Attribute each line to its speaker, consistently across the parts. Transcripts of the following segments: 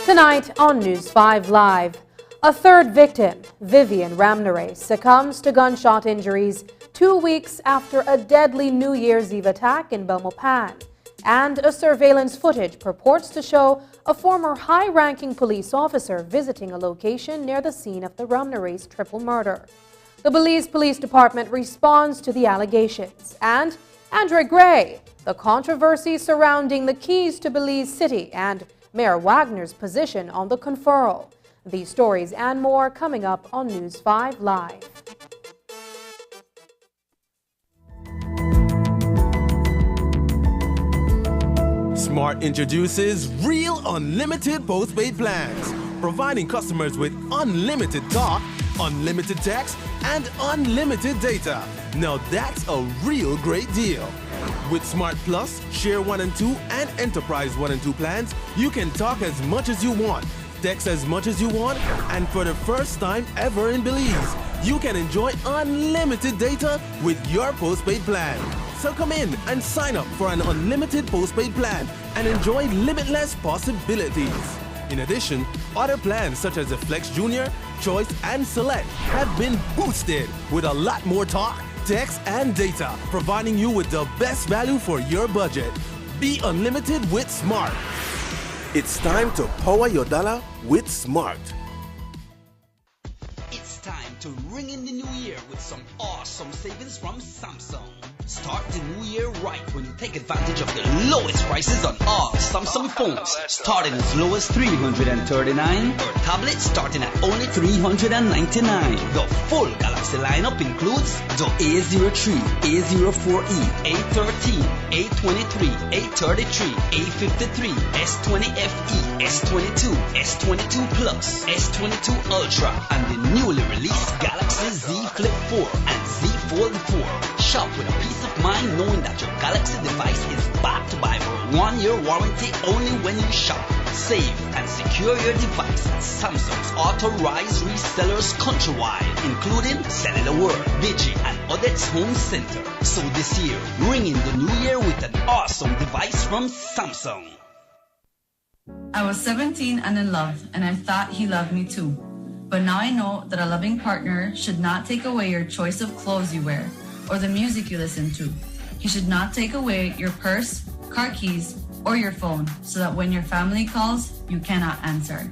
Speaker 1: Tonight on News 5 Live, a third victim, Vivian Ramnarace, succumbs to gunshot injuries 2 weeks after a deadly New Year's Eve attack in Belmopan. And a surveillance footage purports to show a former high-ranking police officer visiting a location near the scene of the Ramnarace triple murder. The Belize Police Department responds to the allegations. And Andre Gray, the controversy surrounding the keys to Belize City and Mayor Wagner's position on the conferral. These stories and more coming up on News 5 Live.
Speaker 2: Smart introduces Real Unlimited Postpaid Plans, providing customers with unlimited talk, unlimited text, and unlimited data. Now that's a real great deal. With Smart Plus, Share 1 and 2, and Enterprise 1 and 2 plans, you can talk as much as you want, text as much as you want, and for the first time ever in Belize, you can enjoy unlimited data with your postpaid plan. So come in and sign up for an unlimited postpaid plan and enjoy limitless possibilities. In addition, other plans such as the Flex Junior, Choice, and Select have been boosted with a lot more talk, text, and data, providing you with the best value for your budget. Be unlimited with Smart. It's time to power your dollar with Smart.
Speaker 3: It's time to ring in the new year with some awesome savings from Samsung. Start the new year right when you take advantage of the lowest prices on all Samsung phones, starting as low as $339, or tablets starting at only $399. The full Galaxy lineup includes the A03, A04e, A13, A23, A33, A53, S20FE, S22, S22 Plus, S22 Ultra, and the newly released Galaxy Z Flip 4 and Z Fold 4. Shop with a peace of mind knowing that your Galaxy device is backed by a 1-year warranty only when you shop. Save and secure your device at Samsung's authorized resellers countrywide, including Cellular World, Digi, and Odette's Home Center. So this year, ring in the new year with an awesome device from Samsung.
Speaker 4: I was 17 and in love, and I thought he loved me too. But now I know that a loving partner should not take away your choice of clothes you wear or the music you listen to. He should not take away your purse, car keys, or your phone so that when your family calls, you cannot answer.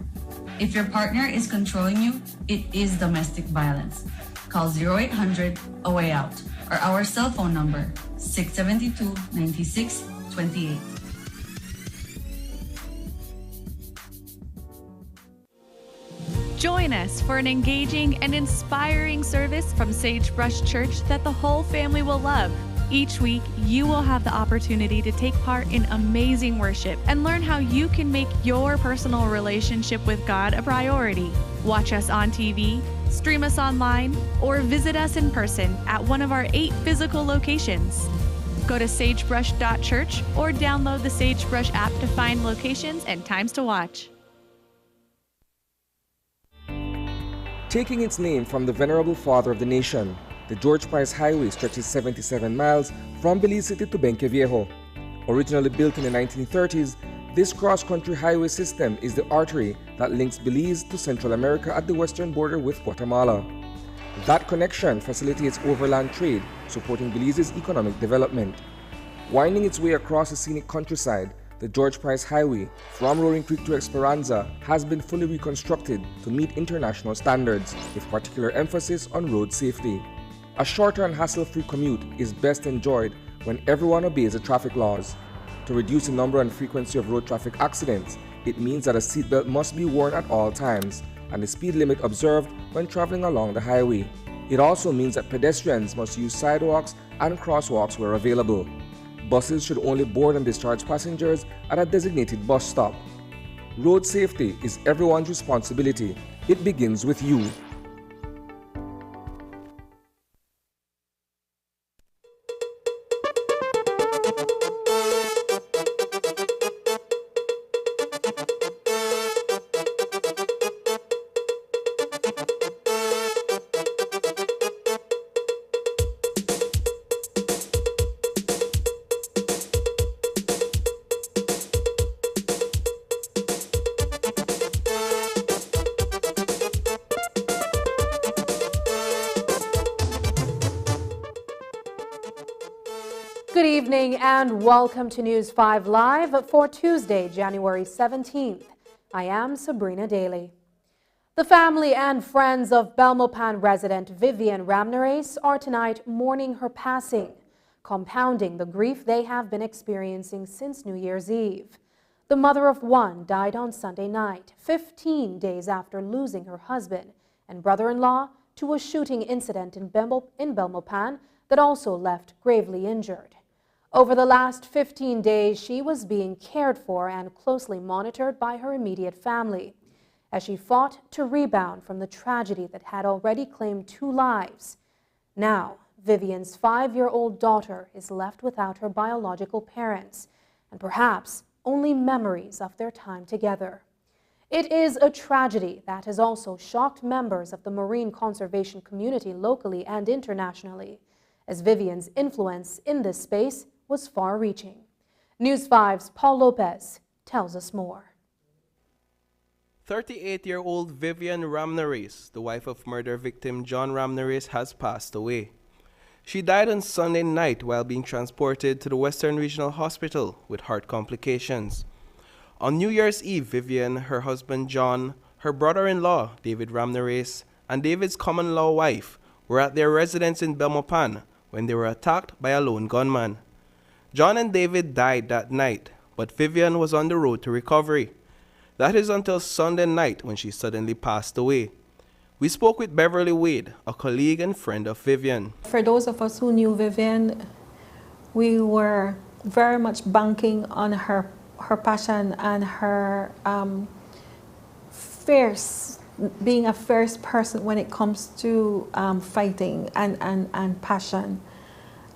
Speaker 4: If your partner is controlling you, it is domestic violence. Call 0800 A Way Out or our cell phone number 672-9628.
Speaker 5: Join us for an engaging and inspiring service from Sagebrush Church that the whole family will love. Each week, you will have the opportunity to take part in amazing worship and learn how you can make your personal relationship with God a priority. Watch us on TV, stream us online, or visit us in person at one of our 8 physical locations. Go to sagebrush.church or download the Sagebrush app to find locations and times to watch.
Speaker 6: Taking its name from the venerable father of the nation, the George Price Highway stretches 77 miles from Belize City to Benque Viejo. Originally built in the 1930s, This cross-country highway system is the artery that links Belize to Central America at the western border with Guatemala. That connection facilitates overland trade, supporting Belize's economic development. Winding its way across the scenic countryside, the George Price Highway from Roaring Creek to Esperanza has been fully reconstructed to meet international standards, with particular emphasis on road safety. A shorter and hassle-free commute is best enjoyed when everyone obeys the traffic laws. To reduce the number and frequency of road traffic accidents, it means that a seatbelt must be worn at all times and the speed limit observed when traveling along the highway. It also means that pedestrians must use sidewalks and crosswalks where available. Buses should only board and discharge passengers at a designated bus stop. Road safety is everyone's responsibility. It begins with you.
Speaker 1: Good evening and welcome to News 5 Live for Tuesday, January 17th. I am Sabrina Daly. The family and friends of Belmopan resident Vivian Ramnarace are tonight mourning her passing, compounding the grief they have been experiencing since New Year's Eve. The mother of one died on Sunday night, 15 days after losing her husband and brother-in-law to a shooting incident in Belmopan that also left gravely injured. Over the last 15 days, she was being cared for and closely monitored by her immediate family as she fought to rebound from the tragedy that had already claimed 2 lives. Now, Vivian's 5-year-old daughter is left without her biological parents and perhaps only memories of their time together. It is a tragedy that has also shocked members of the marine conservation community locally and internationally, as Vivian's influence in this space was far-reaching. News 5's Paul Lopez tells us more.
Speaker 7: 38-year-old Vivian Ramnarace, the wife of murder victim John Ramnarace, has passed away. She died on Sunday night while being transported to the Western Regional Hospital with heart complications. On New Year's Eve, Vivian, her husband John, her brother-in-law David Ramnarace, and David's common-law wife were at their residence in Belmopan when they were attacked by a lone gunman. John and David died that night, but Vivian was on the road to recovery. That is until Sunday night when she suddenly passed away. We spoke with Beverly Wade, a colleague and friend of Vivian.
Speaker 8: For those of us who knew Vivian, we were very much banking on her passion and her being a fierce person when it comes to fighting and passion.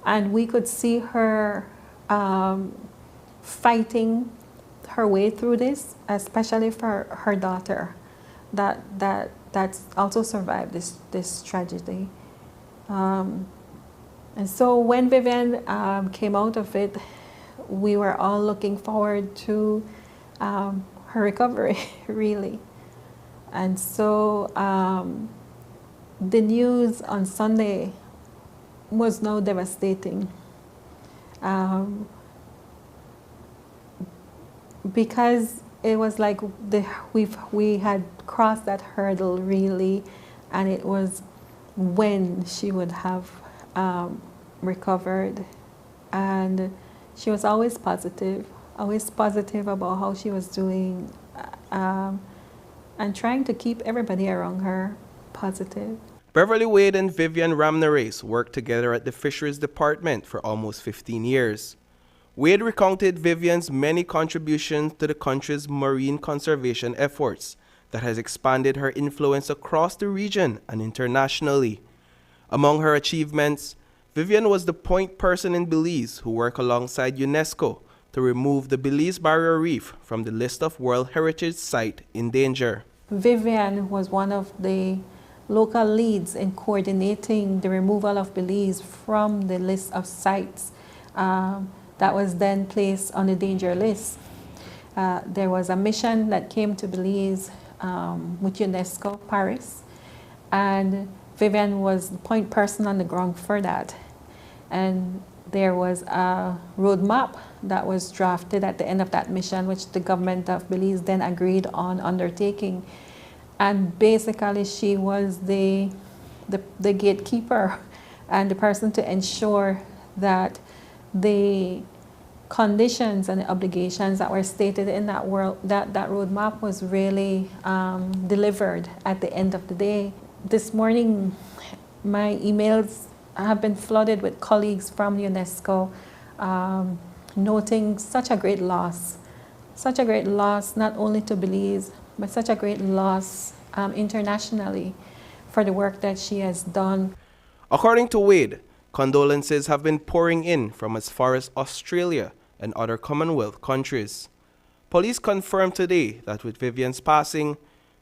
Speaker 8: And we could see her fighting her way through this, especially for her daughter that's also survived this tragedy. And so when Vivian came out of it, we were all looking forward to her recovery, really. And so the news on Sunday was now devastating. Because it was like we had crossed that hurdle, really, and it was when she would have recovered. And she was always positive about how she was doing, and trying to keep everybody around her positive.
Speaker 7: Beverly Wade and Vivian Ramnarace worked together at the Fisheries Department for almost 15 years. Wade recounted Vivian's many contributions to the country's marine conservation efforts that has expanded her influence across the region and internationally. Among her achievements, Vivian was the point person in Belize who worked alongside UNESCO to remove the Belize Barrier Reef from the list of World Heritage Site in danger.
Speaker 8: Vivian was one of the local leads in coordinating the removal of Belize from the list of sites that was then placed on the danger list. there was a mission that came to Belize with UNESCO Paris, and Vivian was the point person on the ground for that. And there was a roadmap that was drafted at the end of that mission, which the government of Belize then agreed on undertaking. And basically, she was the gatekeeper and the person to ensure that the conditions and the obligations that were stated in that roadmap was really delivered at the end of the day. This morning, my emails have been flooded with colleagues from UNESCO noting such a great loss not only to Belize, but such a great loss internationally for the work that she has done.
Speaker 7: According to Wade, condolences have been pouring in from as far as Australia and other Commonwealth countries. Police confirmed today that with Vivian's passing,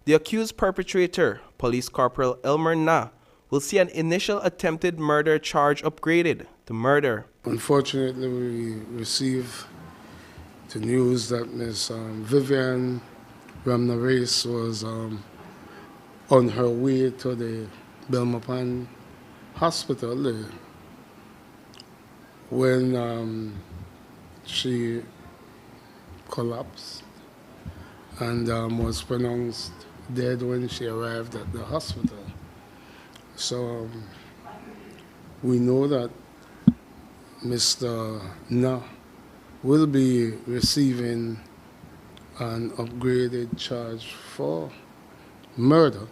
Speaker 7: the accused perpetrator, Police Corporal Elmer Na, will see an initial attempted murder charge upgraded to murder.
Speaker 9: Unfortunately, we received the news that Ms. Vivian Ramnarace was on her way to the Belmopan Hospital when she collapsed and was pronounced dead when she arrived at the hospital. So we know that Mr. Na will be receiving an upgraded charge for murder,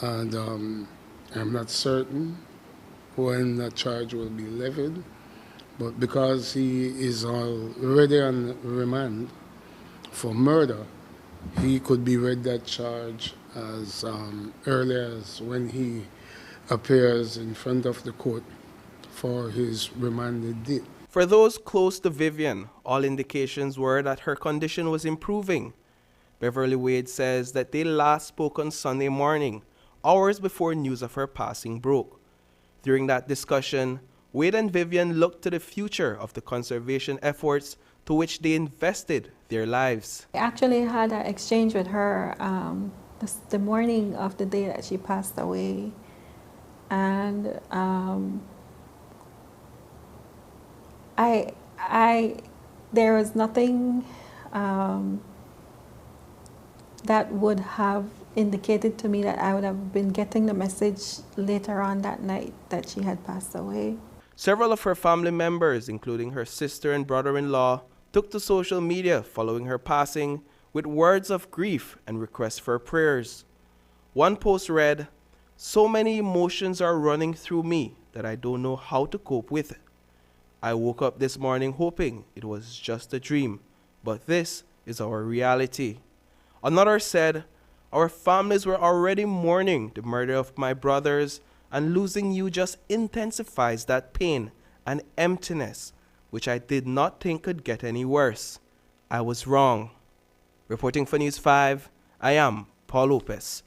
Speaker 9: and I'm not certain when that charge will be levied, but because he is already on remand for murder, he could be read that charge as early as when he appears in front of the court for his remanded date.
Speaker 7: For those close to Vivian, all indications were that her condition was improving. Beverly Wade says that they last spoke on Sunday morning, hours before news of her passing broke. During that discussion, Wade and Vivian looked to the future of the conservation efforts to which they invested their lives.
Speaker 8: I actually had an exchange with her the morning of the day that she passed away, and there was nothing that would have indicated to me that I would have been getting the message later on that night that she had passed away.
Speaker 7: Several of her family members, including her sister and brother-in-law, took to social media following her passing with words of grief and requests for prayers. One post read, "So many emotions are running through me that I don't know how to cope with it. I woke up this morning hoping it was just a dream, but this is our reality." Another said, "Our families were already mourning the murder of my brothers, and losing you just intensifies that pain and emptiness, which I did not think could get any worse. I was wrong." Reporting for News 5, I am Paul Lopez.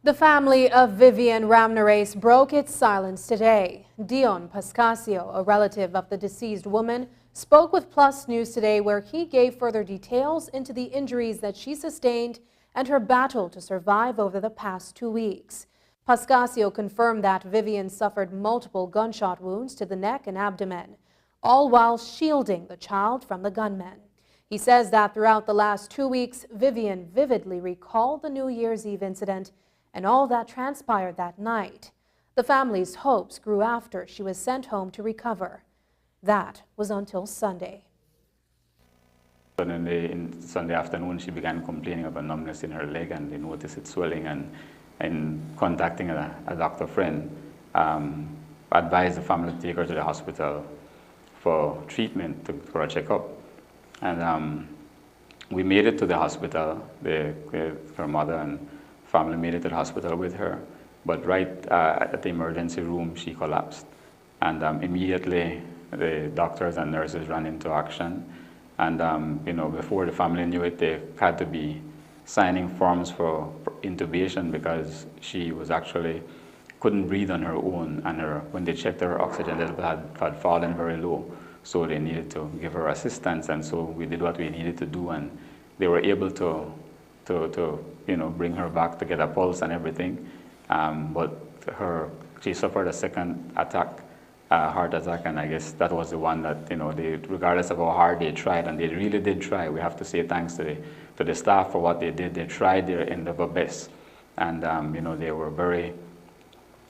Speaker 1: The family of Vivian Ramnarace broke its silence today. Dion Pascasio, a relative of the deceased woman, spoke with Plus News today, where he gave further details into the injuries that she sustained and her battle to survive over the past 2 weeks. Pascasio confirmed that Vivian suffered multiple gunshot wounds to the neck and abdomen, all while shielding the child from the gunmen. He says that throughout the last 2 weeks, Vivian vividly recalled the New Year's Eve incident and all that transpired that night. The family's hopes grew after she was sent home to recover. That was until Sunday.
Speaker 10: In Sunday afternoon, she began complaining of a numbness in her leg, and they noticed it swelling, and contacting a doctor friend, advised the family to take her to the hospital for treatment, for a checkup. And we made it to the hospital. Her mother and family made it to the hospital with her, but right at the emergency room, she collapsed. And immediately, the doctors and nurses ran into action. And before the family knew it, they had to be signing forms for intubation because she was actually couldn't breathe on her own, and when they checked her oxygen level had fallen very low. so they needed to give her assistance, and so we did what we needed to do, and they were able to bring her back to get a pulse and everything. But she suffered a second attack, heart attack, and I guess that was the one that, regardless of how hard they tried, and they really did try. We have to say thanks to the staff for what they did. They tried their endeavor best, and they were very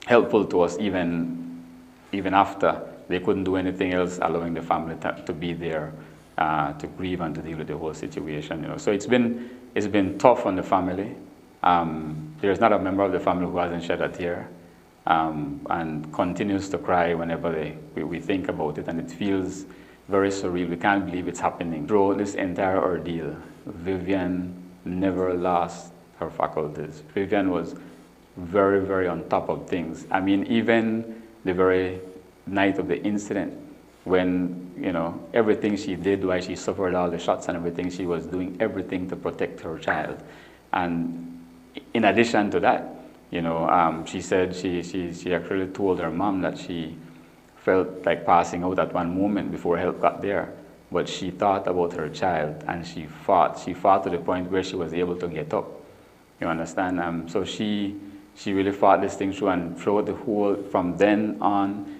Speaker 10: helpful to us even after they couldn't do anything else, allowing the family to be there to grieve and to deal with the whole situation. So it's been tough on the family. There's not a member of the family who hasn't shed a tear, and continues to cry whenever we think about it, and it feels very surreal. We can't believe it's happening. Through this entire ordeal, Vivian never lost her faculties. Vivian was very, very on top of things. I mean, even the very night of the incident, when, everything she did while she suffered all the shots and everything, she was doing everything to protect her child. And in addition to that, she said she actually told her mom that she felt like passing out at one moment before help got there. But she thought about her child, and she fought. She fought to the point where she was able to get up. You understand? So she really fought this thing through, and throughout the whole, from then on,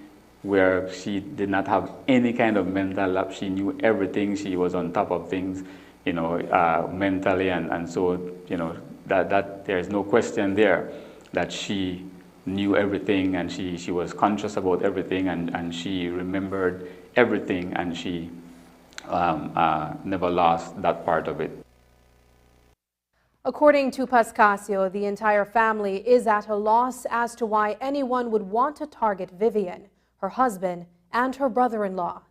Speaker 10: where she did not have any kind of mental lapse. She knew everything. She was on top of things, mentally, and so, that there's no question there that she knew everything, and she was conscious about everything, and she remembered everything, and she never lost that part of it.
Speaker 1: According to Pascasio, the entire family is at a loss as to why anyone would want to target Vivian, her husband, and her brother-in-law.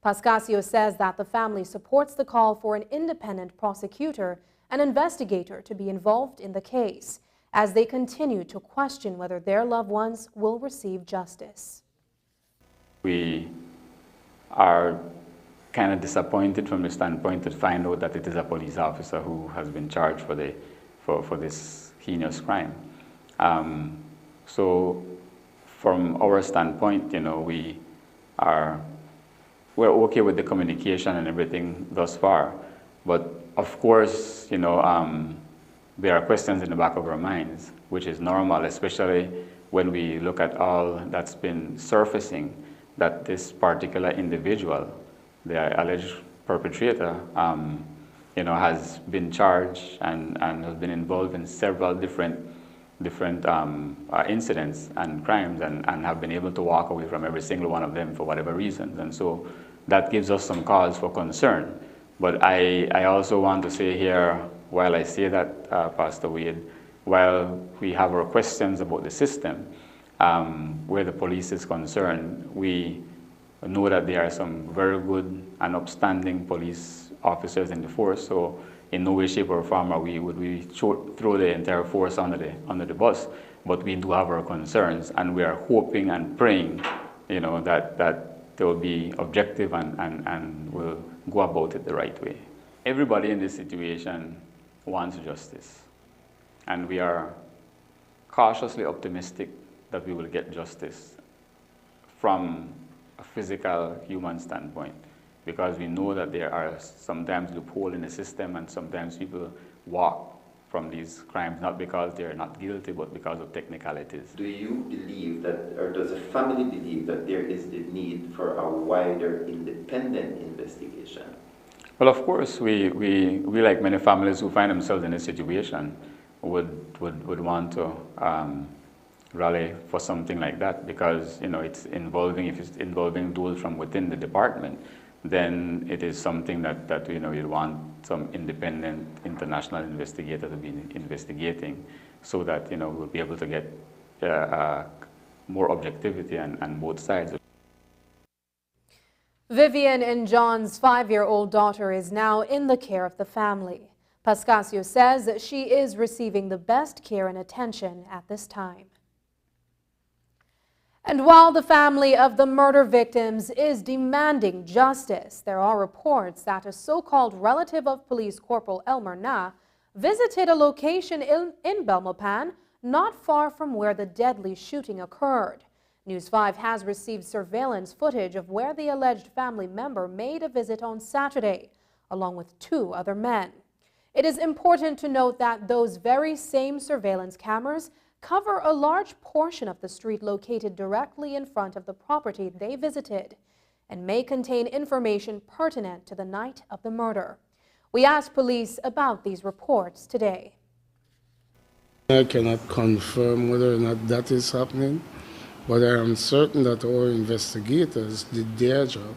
Speaker 1: Pascasio says that the family supports the call for an independent prosecutor and investigator to be involved in the case, as they continue to question whether their loved ones will receive justice. We
Speaker 10: are kind of disappointed from the standpoint to find out that it is a police officer who has been charged for this heinous crime. So from our standpoint, we're okay with the communication and everything thus far, but of course, there are questions in the back of our minds, which is normal, especially when we look at all that's been surfacing, that this particular individual, the alleged perpetrator, has been charged and has been involved in several different incidents and crimes, and have been able to walk away from every single one of them for whatever reasons. And so that gives us some cause for concern. But I also want to say here, while I say that, Pastor Wade, while we have our questions about the system, where the police is concerned, we know that there are some very good and upstanding police officers in the force. So in no way, shape, or form would we throw the entire force under the bus. But we do have our concerns, and we are hoping and praying, that they will be objective and will go about it the right way. Everybody in this situation wants justice, and we are cautiously optimistic that we will get justice from a physical human standpoint, because we know that there are sometimes loopholes in the system, and sometimes people walk from these crimes not because they're not guilty, but because of technicalities.
Speaker 11: Do you believe that, or does the family believe that there is the need for a wider independent investigation?
Speaker 10: Well, of course, we like many families who find themselves in this situation would want to rally for something like that, because if it's involving those from within the department, then it is something that you'd want some independent international investigator to be investigating, so that we'll be able to get more objectivity on both sides.
Speaker 1: Vivian and John's 5-year-old daughter is now in the care of the family. Pascasio says that she is receiving the best care and attention at this time. And while the family of the murder victims is demanding justice, there are reports that a so-called relative of Police Corporal Elmer Na visited a location in Belmopan not far from where the deadly shooting occurred. News 5 has received surveillance footage of where the alleged family member made a visit on Saturday, along with 2 other men. It is important to note that those very same surveillance cameras cover a large portion of the street located directly in front of the property they visited and may contain information pertinent to the night of the murder. We asked police about these reports today.
Speaker 9: I cannot confirm whether or not that is happening, but I am certain that our investigators did their job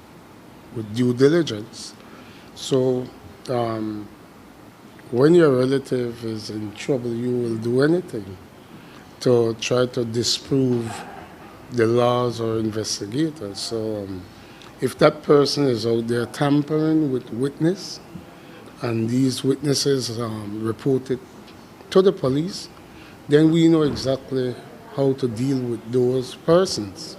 Speaker 9: with due diligence. So when your relative is in trouble, you will do anything to try to disprove the laws or investigators. So if that person is out there tampering with witness, and these witnesses report it to the police, then we know exactly how to deal with those persons.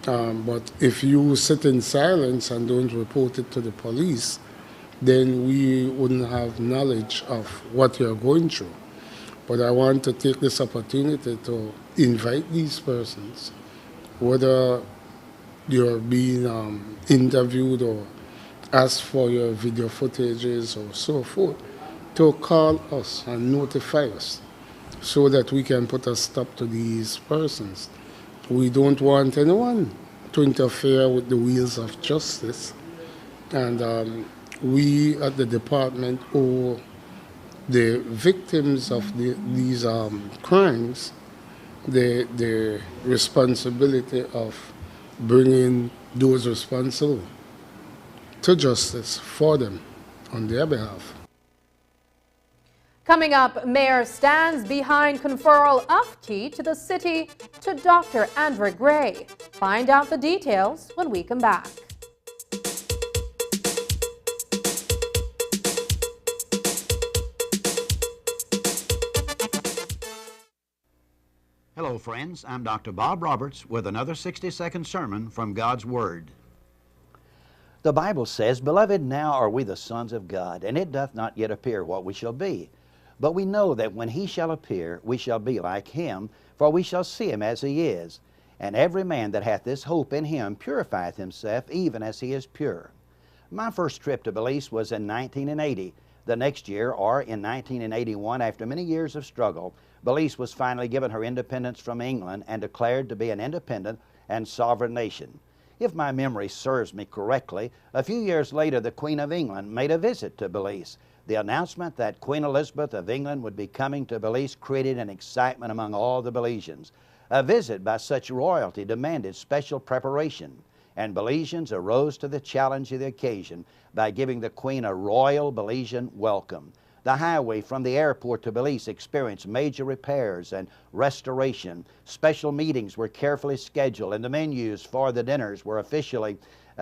Speaker 9: But if you sit in silence and don't report it to the police, then we wouldn't have knowledge of what you're going through. But I want to take this opportunity to invite these persons, whether you're being interviewed or asked for your video footages or so forth, to call us and notify us so that we can put a stop to these persons. We don't want anyone to interfere with the wheels of justice, and we at the department owe the victims of these crimes the responsibility of bringing those responsible to justice for them on their behalf.
Speaker 1: Coming up, Mayor stands behind conferral of key to the city to Dr. Andrew Gray. Find out the details when we come back.
Speaker 12: Hello, friends. I'm Dr. Bob Roberts with another 60-second sermon from God's Word.
Speaker 13: The Bible says, Beloved, now are we the sons of God, and it doth not yet appear what we shall be. But we know that when he shall appear, we shall be like him, for we shall see him as he is. And every man that hath this hope in him purifieth himself, even as he is pure. My first trip to Belize was in 1980. The next year, or in 1981, after many years of struggle, Belize was finally given her independence from England and declared to be an independent and sovereign nation. If my memory serves me correctly, a few years later the Queen of England made a visit to Belize. The announcement that Queen Elizabeth of England would be coming to Belize created an excitement among all the Belizeans. A visit by such royalty demanded special preparation, and Belizeans arose to the challenge of the occasion by giving the Queen a royal Belizean welcome. The highway from the airport to Belize experienced major repairs and restoration. Special meetings were carefully scheduled, and the menus for the dinners were officially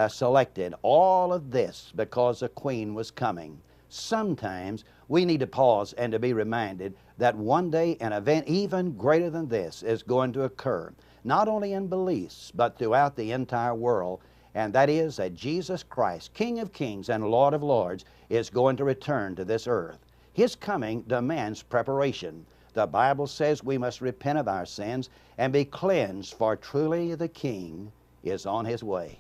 Speaker 13: selected. All of this because the Queen was coming. Sometimes we need to pause and to be reminded that one day an event even greater than this is going to occur, not only in Belize, but throughout the entire world, and that is that Jesus Christ, King of Kings and Lord of Lords, is going to return to this earth. His coming demands preparation. The Bible says we must repent of our sins and be cleansed, for truly the King is on his way.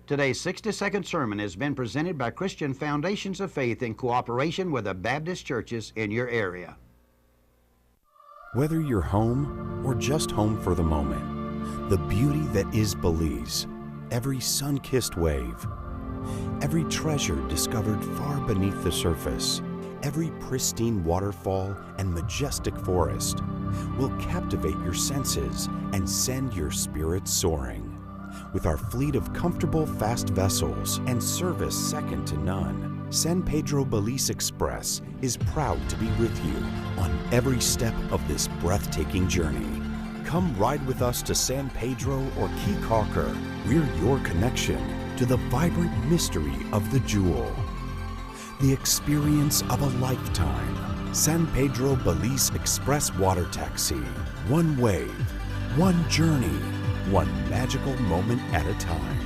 Speaker 12: Today's 60-second sermon has been presented by Christian Foundations of Faith in cooperation with the Baptist churches in your area.
Speaker 14: Whether you're home or just home for the moment, the beauty that is Belize, every sun-kissed wave, every treasure discovered far beneath the surface, every pristine waterfall and majestic forest will captivate your senses and send your spirit soaring. With our fleet of comfortable, fast vessels and service second to none, San Pedro Belize Express is proud to be with you on every step of this breathtaking journey. Come ride with us to San Pedro or Key Caulker. We're your connection to the vibrant mystery of the jewel. The experience of a lifetime. San Pedro Belize Express Water Taxi. One wave, one journey, one magical moment at a time.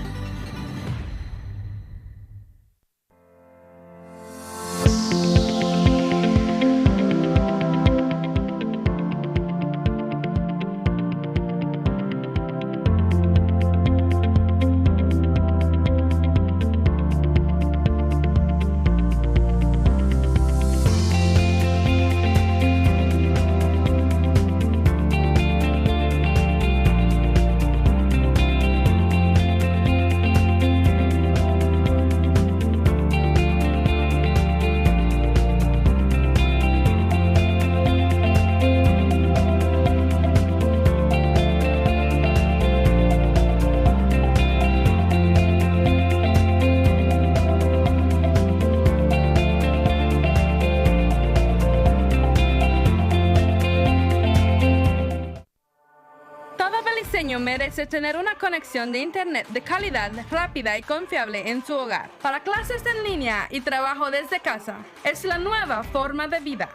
Speaker 15: niño merece tener una conexión de internet de calidad, rápida y confiable en su hogar. Para clases en línea y trabajo desde casa, es la nueva forma de vida.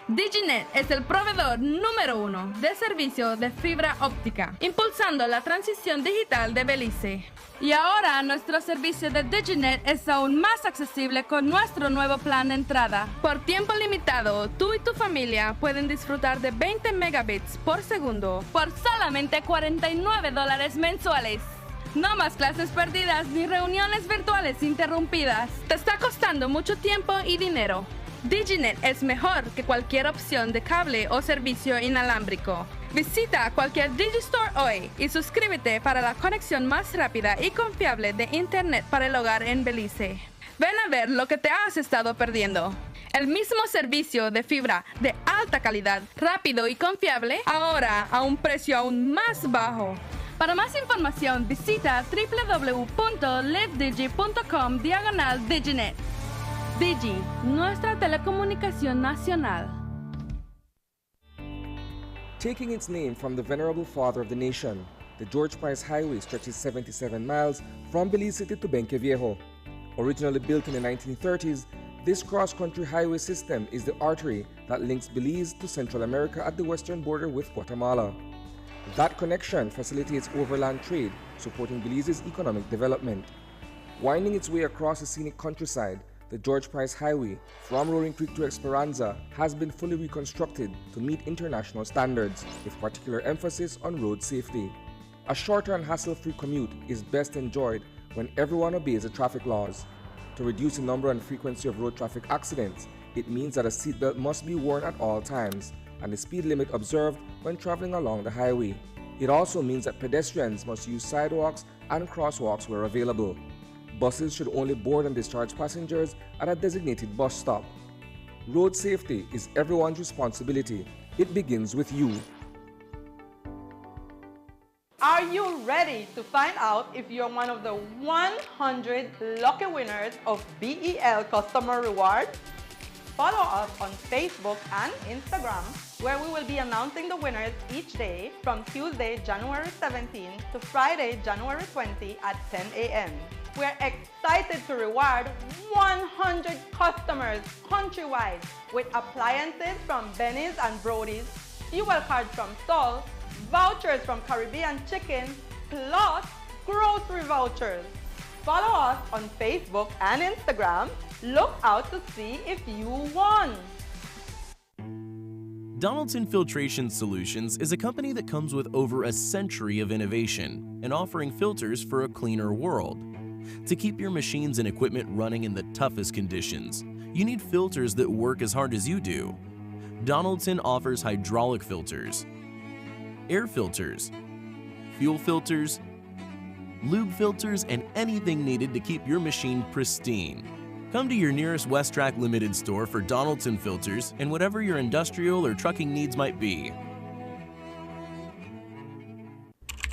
Speaker 15: Diginet es el proveedor número 1 de servicio de fibra óptica, impulsando la transición digital de Belice. Y ahora nuestro servicio de Diginet es aún más accesible con nuestro nuevo plan de entrada. Por tiempo limitado, tú y tu familia pueden disfrutar de 20 megabits por segundo por solamente $49 mensuales. No más clases perdidas ni reuniones virtuales interrumpidas. Te está costando mucho tiempo y dinero. Diginet es mejor que cualquier opción de cable o servicio inalámbrico. Visita cualquier Digistore hoy y suscríbete para la conexión más rápida y confiable de Internet para el hogar en Belice. Ven a ver lo que te has estado perdiendo. El mismo servicio de fibra de alta calidad, rápido y confiable, ahora a un precio aún más bajo. Para más información, visita www.livedigi.com/Diginet. Digi, nuestra telecomunicación nacional.
Speaker 6: Taking its name from the venerable father of the nation, the George Price Highway stretches 77 miles from Belize City to Benqueviejo. Originally built in the 1930s, this cross-country highway system is the artery that links Belize to Central America at the western border with Guatemala. That connection facilitates overland trade, supporting Belize's economic development. Winding its way across the scenic countryside, the George Price Highway from Roaring Creek to Esperanza has been fully reconstructed to meet international standards, with particular emphasis on road safety. A shorter and hassle-free commute is best enjoyed when everyone obeys the traffic laws. To reduce the number and frequency of road traffic accidents, it means that a seatbelt must be worn at all times and the speed limit observed when traveling along the highway. It also means that pedestrians must use sidewalks and crosswalks where available. Buses should only board and discharge passengers at a designated bus stop. Road safety is everyone's responsibility. It begins with you.
Speaker 16: Are you ready to find out if you're one of the 100 lucky winners of BEL Customer Rewards? Follow us on Facebook and Instagram, where we will be announcing the winners each day from Tuesday, January 17 to Friday, January 20 at 10 a.m. We're excited to reward 100 customers countrywide with appliances from Benny's and Brody's, fuel cards from Sol, vouchers from Caribbean Chicken, plus grocery vouchers. Follow us on Facebook and Instagram. Look out to see if you won.
Speaker 17: Donaldson Filtration Solutions is a company that comes with over a century of innovation and offering filters for a cleaner world. To keep your machines and equipment running in the toughest conditions, you need filters that work as hard as you do. Donaldson offers hydraulic filters, air filters, fuel filters, lube filters, and anything needed to keep your machine pristine. Come to your nearest Westrack Limited store for Donaldson filters and whatever your industrial or trucking needs might be.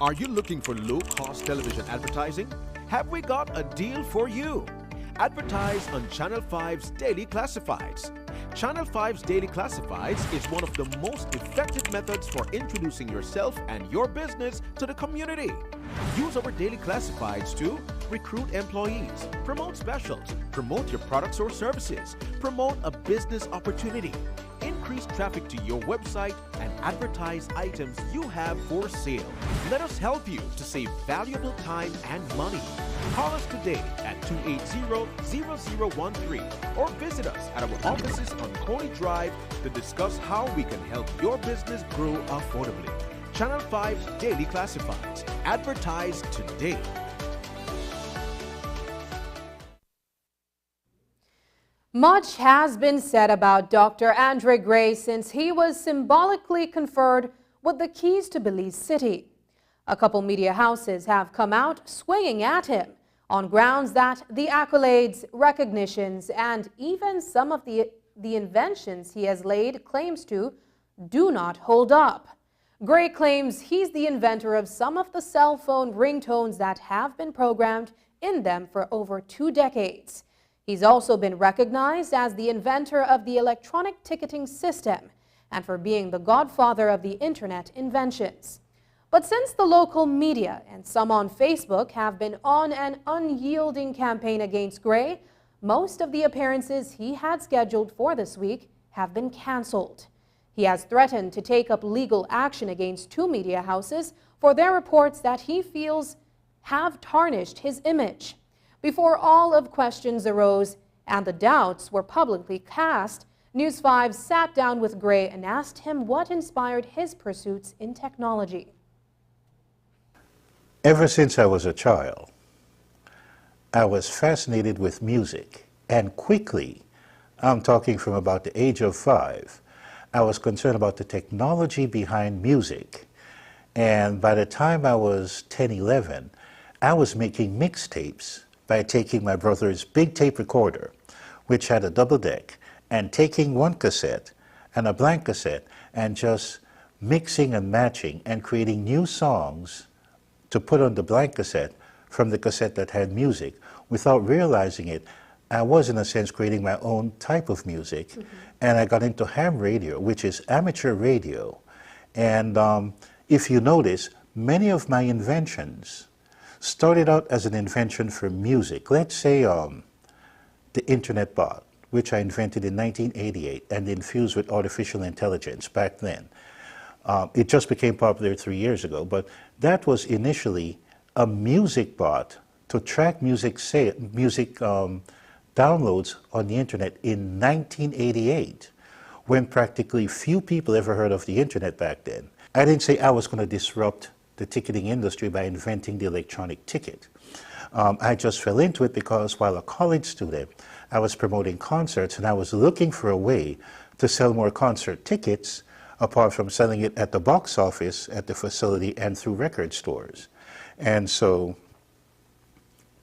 Speaker 18: Are you looking for low-cost television advertising? Have we got a deal for you? Advertise on Channel 5's Daily Classifieds. Channel 5's Daily Classifieds is one of the most effective methods for introducing yourself and your business to the community. Use our Daily Classifieds to recruit employees, promote specials, promote your products or services, promote a business opportunity, increase traffic to your website, and advertise items you have for sale. Let us help you to save valuable time and money. Call us today at 280-0013 or visit us at our offices on Coney Drive to discuss how we can help your business grow affordably. Channel 5's Daily Classifieds. Advertise today.
Speaker 1: Much has been said about Dr. Andre Gray since he was symbolically conferred with the keys to Belize City. A couple media houses have come out swinging at him on grounds that the accolades, recognitions, and even some of the inventions he has laid claims to do not hold up. Gray claims he's the inventor of some of the cell phone ringtones that have been programmed in them for over 2 decades. He's also been recognized as the inventor of the electronic ticketing system and for being the godfather of the internet inventions. But since the local media and some on Facebook have been on an unyielding campaign against Gray, most of the appearances he had scheduled for this week have been canceled. He has threatened to take up legal action against 2 media houses for their reports that he feels have tarnished his image. Before all of questions arose and the doubts were publicly cast, News 5 sat down with Gray and asked him what inspired his pursuits in technology.
Speaker 19: Ever since I was a child, I was fascinated with music, and quickly, I'm talking from about the age of 5, I was concerned about the technology behind music. And by the time I was 10, 11, I was making mixtapes by taking my brother's big tape recorder, which had a double deck, and taking one cassette and a blank cassette and just mixing and matching and creating new songs to put on the blank cassette from the cassette that had music. Without realizing it, I was in a sense creating my own type of music. And I got into ham radio, which is amateur radio. And if you notice, many of my inventions started out as an invention for music. Let's say the internet bot, which I invented in 1988 and infused with artificial intelligence back then. It just became popular 3 years ago, but that was initially a music bot to track music downloads on the internet in 1988, when practically few people ever heard of the internet back then. I didn't say I was going to disrupt the ticketing industry by inventing the electronic ticket. I just fell into it because while a college student, I was promoting concerts and I was looking for a way to sell more concert tickets apart from selling it at the box office, at the facility, and through record stores. And so,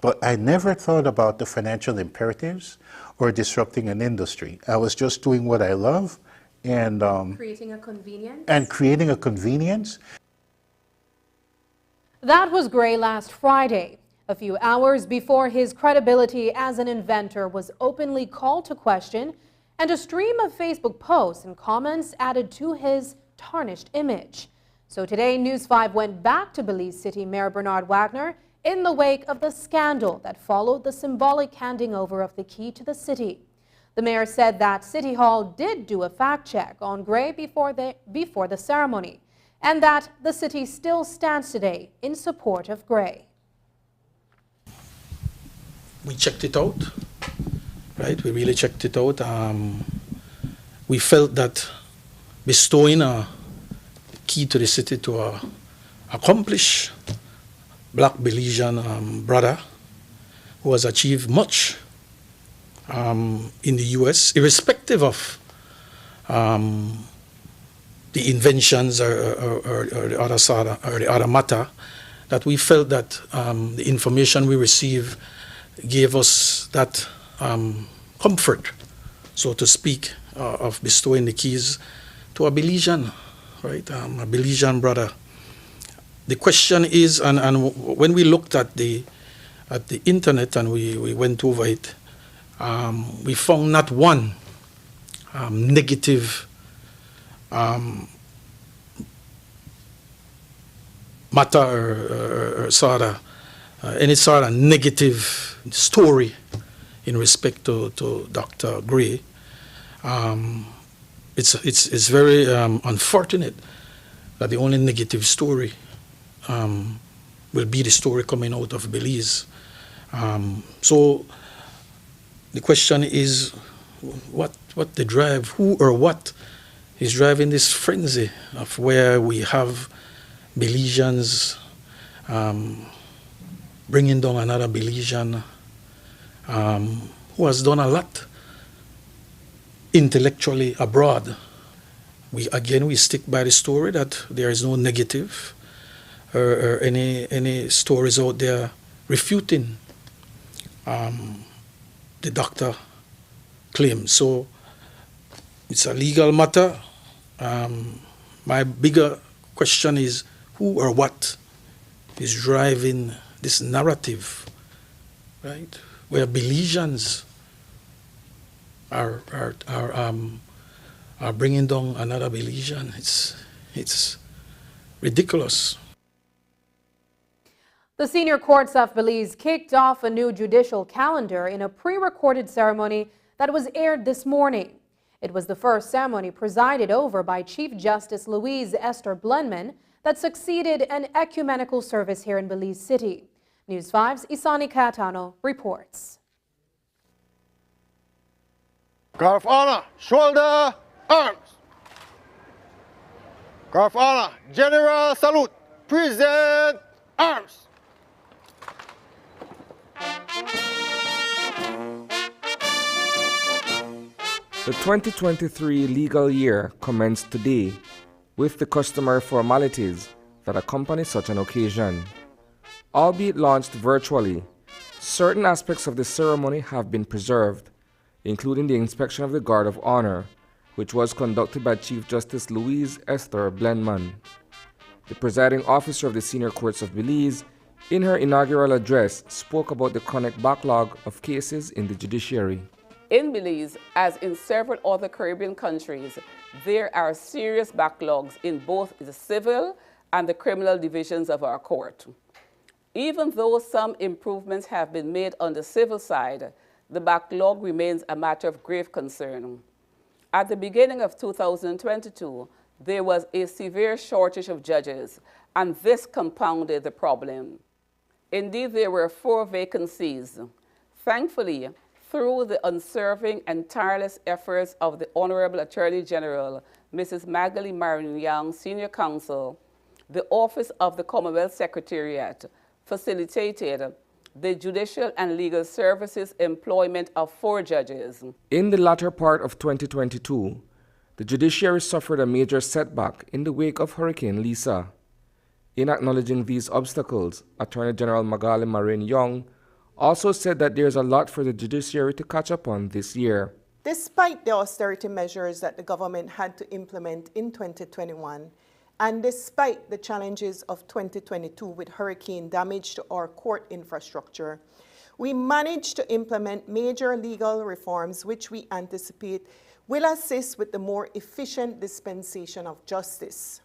Speaker 19: but I never thought about the financial imperatives or disrupting an industry. I was just doing what I love and
Speaker 1: creating a convenience. That was Gray last Friday, a few hours before his credibility as an inventor was openly called to question and a stream of Facebook posts and comments added to his tarnished image. So today, News 5 went back to Belize City Mayor Bernard Wagner in the wake of the scandal that followed the symbolic handing over of the key to the city. The mayor said that City Hall did do a fact check on Gray before the ceremony, and that the city still stands today in support of Gray.
Speaker 20: We checked it out, right? We really checked it out. We felt that bestowing a key to the city to a accomplished Black Belizean brother who has achieved much in the U.S., irrespective of the inventions or the other matter, that we felt that the information we received gave us that comfort, so to speak, of bestowing the keys to a Belizean, right? A Belizean brother. The question is, and when we looked at the internet and we went over it, we found not one negative matter or sort of any sort of negative story in respect to Dr. Gray. It's very unfortunate that the only negative story will be the story coming out of Belize. So the question is, what the drive, who or what is driving this frenzy of where we have Belizeans bringing down another Belizean who has done a lot intellectually abroad. We stick by the story that there is no negative or any stories out there refuting the doctor claims. So it's a legal matter. My bigger question is who or what is driving this narrative, right? Where Belizeans are bringing down another Belizean. It's ridiculous.
Speaker 1: The senior courts of Belize kicked off a new judicial calendar in a pre-recorded ceremony that was aired this morning. It was the first ceremony presided over by Chief Justice Louise Esther Blenman that succeeded an ecumenical service here in Belize City. News 5's Isani Catano reports.
Speaker 21: Guard of honor, shoulder, arms. Guard of honor, general salute, present, arms.
Speaker 6: The 2023 legal year commenced today with the customary formalities that accompany such an occasion. Albeit launched virtually, certain aspects of the ceremony have been preserved, including the inspection of the Guard of Honor, which was conducted by Chief Justice Louise Esther Blenman. The presiding officer of the Senior Courts of Belize, in her inaugural address, spoke about the chronic backlog of cases in the judiciary.
Speaker 22: In Belize, as in several other Caribbean countries, there are serious backlogs in both the civil and the criminal divisions of our court. Even though some improvements have been made on the civil side, the backlog remains a matter of grave concern. At the beginning of 2022, there was a severe shortage of judges, and this compounded the problem. Indeed, there were 4 vacancies. Thankfully, through the unswerving and tireless efforts of the Honorable Attorney General, Mrs. Magali Marion, Senior Counsel, the Office of the Commonwealth Secretariat facilitated the Judicial and Legal Services employment of 4 judges.
Speaker 6: In the latter part of 2022, the judiciary suffered a major setback in the wake of Hurricane Lisa. In acknowledging these obstacles, Attorney General Magali Marion Young also said that there's a lot for the judiciary to catch up on this year.
Speaker 23: Despite the austerity measures that the government had to implement in 2021, and despite the challenges of 2022 with hurricane damage to our court infrastructure, we managed to implement major legal reforms which we anticipate will assist with the more efficient dispensation of justice.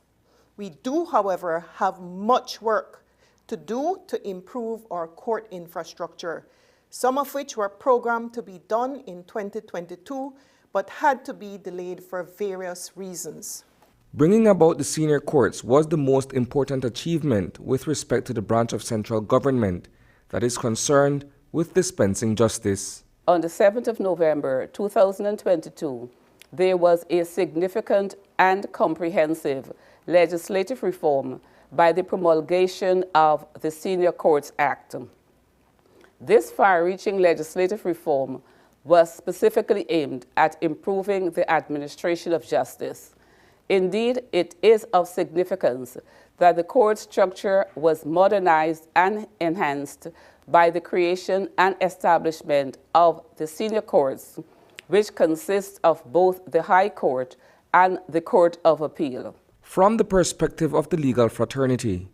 Speaker 23: We do, however, have much work to do to improve our court infrastructure, some of which were programmed to be done in 2022, but had to be delayed for various reasons.
Speaker 6: Bringing about the senior courts was the most important achievement with respect to the branch of central government that is concerned with dispensing justice.
Speaker 22: On the 7th of November 2022, there was a significant and comprehensive legislative reform by the promulgation of the Senior Courts Act. This far-reaching legislative reform was specifically aimed at improving the administration of justice. Indeed, it is of significance that the court structure was modernized and enhanced by the creation and establishment of the senior courts, which consists of both the High Court and the Court of Appeal.
Speaker 6: From the perspective of the legal fraternity,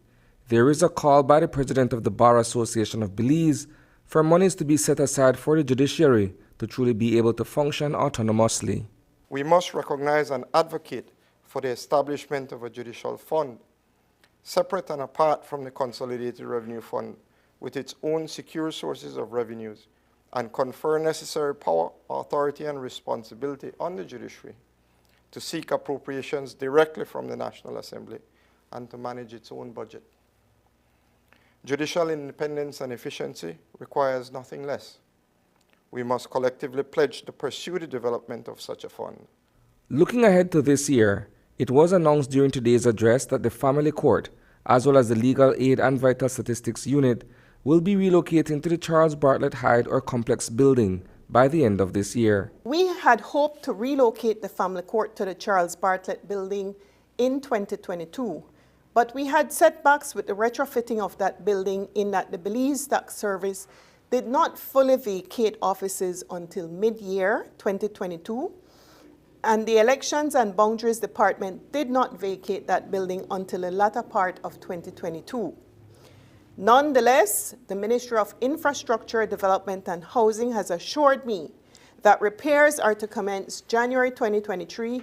Speaker 6: there is a call by the President of the Bar Association of Belize for monies to be set aside for the judiciary to truly be able to function autonomously.
Speaker 24: We must recognize and advocate for the establishment of a judicial fund, separate and apart from the Consolidated Revenue Fund, with its own secure sources of revenues, and confer necessary power, authority, and responsibility on the judiciary to seek appropriations directly from the National Assembly and to manage its own budget. Judicial independence and efficiency requires nothing less. We must collectively pledge to pursue the development of such a fund.
Speaker 6: Looking ahead to this year, it was announced during today's address that the Family Court, as well as the Legal Aid and Vital Statistics Unit, will be relocating to the Charles Bartlett Hyde or Complex building by the end of this year.
Speaker 23: We had hoped to relocate the family court to the Charles Bartlett building in 2022, but we had setbacks with the retrofitting of that building in that the Belize Tax Service did not fully vacate offices until mid-year 2022, and the Elections and Boundaries Department did not vacate that building until the latter part of 2022. Nonetheless, the Ministry of Infrastructure, Development and Housing has assured me that repairs are to commence January 2023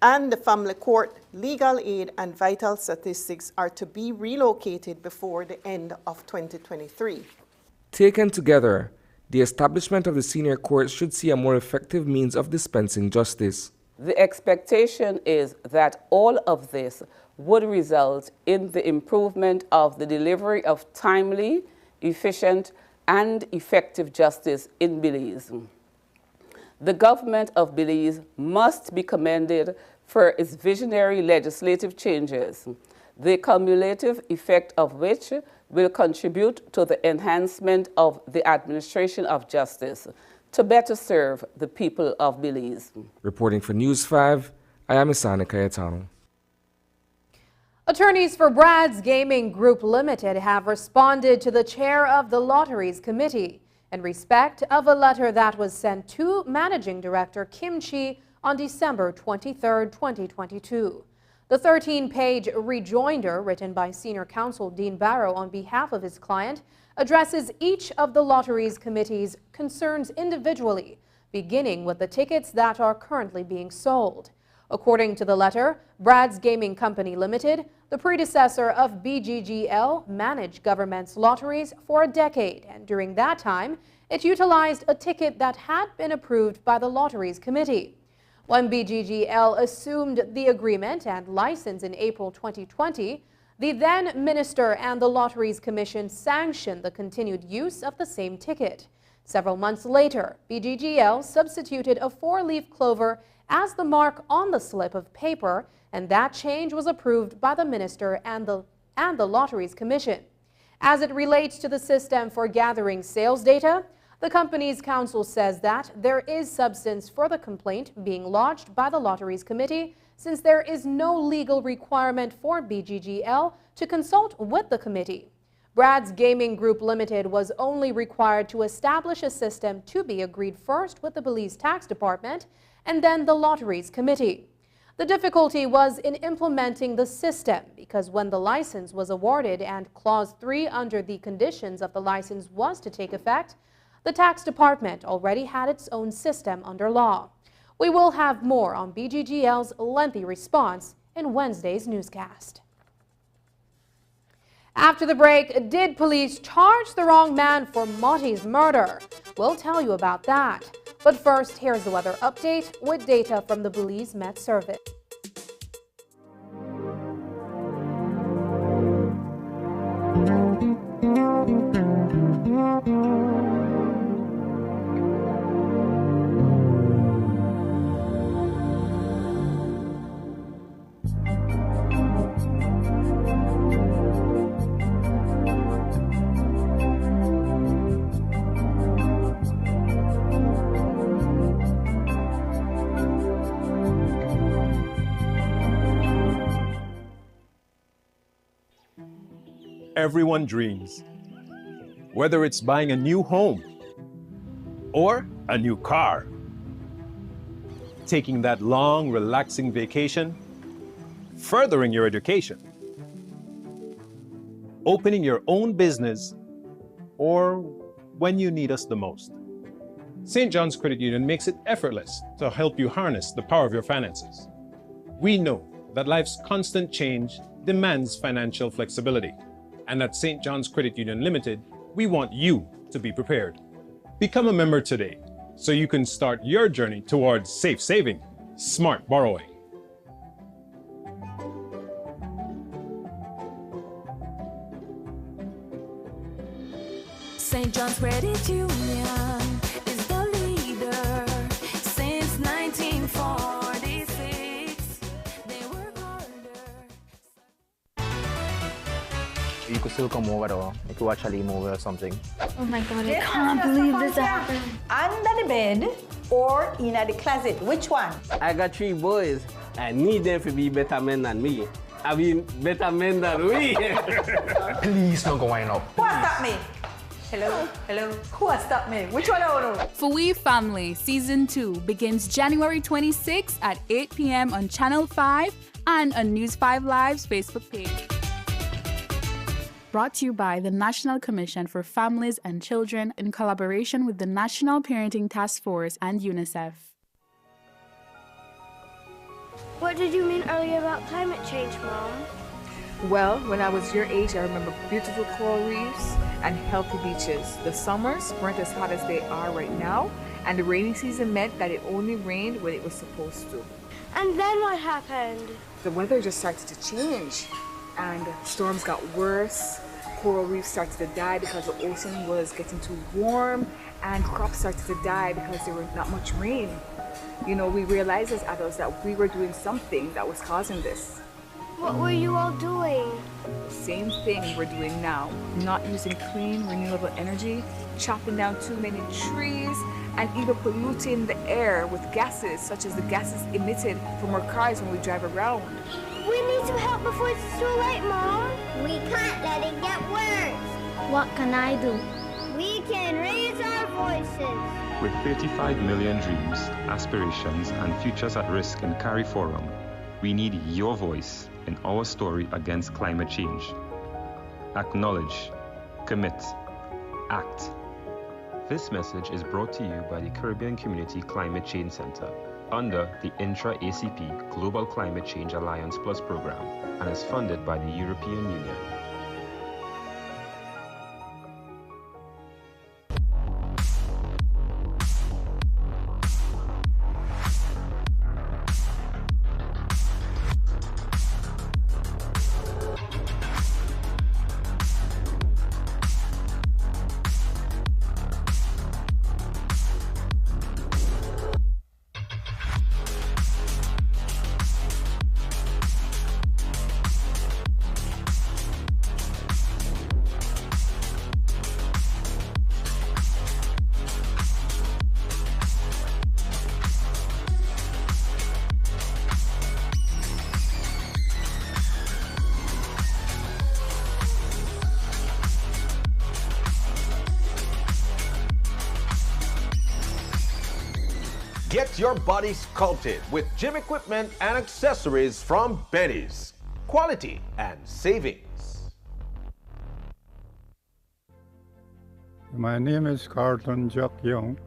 Speaker 23: and the family court, legal aid, and vital statistics are to be relocated before the end of 2023.
Speaker 6: Taken together, the establishment of the senior court should see a more effective means of dispensing justice.
Speaker 22: The expectation is that all of this would result in the improvement of the delivery of timely, efficient, and effective justice in Belize. The government of Belize must be commended for its visionary legislative changes, the cumulative effect of which will contribute to the enhancement of the administration of justice to better serve the people of Belize.
Speaker 6: Reporting for News 5, I am Isana Cayetano.
Speaker 1: Attorneys for Brad's Gaming Group Limited have responded to the chair of the Lotteries Committee in respect of a letter that was sent to Managing Director Kim Chi on December 23, 2022. The 13-page rejoinder written by Senior Counsel Dean Barrow on behalf of his client addresses each of the Lotteries Committee's concerns individually, beginning with the tickets that are currently being sold. According to the letter, Brad's Gaming Company Limited, the predecessor of BGGL, managed government's lotteries for a decade, and during that time, it utilized a ticket that had been approved by the Lotteries Committee. When BGGL assumed the agreement and license in April 2020, the then minister and the Lotteries Commission sanctioned the continued use of the same ticket. Several months later, BGGL substituted a four-leaf clover as the mark on the slip of paper, and that change was approved by the minister and the Lotteries Commission. As it relates to the system for gathering sales data, the company's counsel says that there is substance for the complaint being lodged by the Lotteries Committee, since there is no legal requirement for BGGL to consult with the committee. Brad's Gaming Group Limited was only required to establish a system to be agreed first with the Belize Tax Department and then the Lotteries Committee. The difficulty was in implementing the system because when the license was awarded and Clause 3 under the conditions of the license was to take effect, the Tax Department already had its own system under law. We will have more on BGGL's lengthy response in Wednesday's newscast. After the break, did police charge the wrong man for Motti's murder? We'll tell you about that. But first, here's the weather update with data from the Belize Met Service.
Speaker 2: Everyone dreams. Whether it's buying a new home or a new car, taking that long, relaxing vacation, furthering your education, opening your own business, or when you need us the most.
Speaker 3: St. John's Credit Union makes it effortless to help you harness the power of your finances. We know that life's constant change demands financial flexibility. And at St. John's Credit Union Limited, we want you to be prepared. Become a member today so you can start your journey towards safe saving, smart borrowing.
Speaker 4: St. John's Credit Union is the leader since 1946. They work harder.
Speaker 5: You could still come over though. You could watch a movie or something.
Speaker 25: Oh my god, I can't believe this happened.
Speaker 16: Under the bed or in the closet? Which one?
Speaker 26: I got 3 boys. I need them to be better men than me. I mean, better men than we.
Speaker 5: Please don't go wind up.
Speaker 16: Who has stopped me? Hello? Hello? Who has stopped me? Which one I want to know?
Speaker 27: For We Family Season 2 begins January 26 at 8 p.m. on Channel 5 and on News 5 Live's Facebook page. Brought to you by the National Commission for Families and Children in collaboration with the National Parenting Task Force and UNICEF.
Speaker 25: What did you mean earlier about climate change, Mom?
Speaker 7: Well, when I was your age, I remember beautiful coral reefs and healthy beaches. The summers weren't as hot as they are right now, and the rainy season meant that it only rained when it was supposed to.
Speaker 25: And then what happened?
Speaker 7: The weather just started to change, and storms got worse. Coral reefs started to die because the ocean was getting too warm, and crops started to die because there was not much rain. You know, we realized as adults that we were doing something that was causing this.
Speaker 25: What were you all doing?
Speaker 7: The same thing we're doing now. Not using clean, renewable energy, chopping down too many trees, and even polluting the air with gases, such as the gases emitted from our cars when we drive around.
Speaker 25: We need to help before it's too late, Mom. We can't let it get worse. What can I do? We can raise our voices.
Speaker 8: With 35 million dreams, aspirations, and futures at risk in Cari Forum, we need your voice in our story against climate change. Acknowledge, commit, act. This message is brought to you by the Caribbean Community Climate Change Center under the Intra-ACP Global Climate Change Alliance Plus program and is funded by the European Union.
Speaker 18: Get your body sculpted with gym equipment and accessories from Benny's. Quality and savings.
Speaker 9: My name is Carlton Jack Young,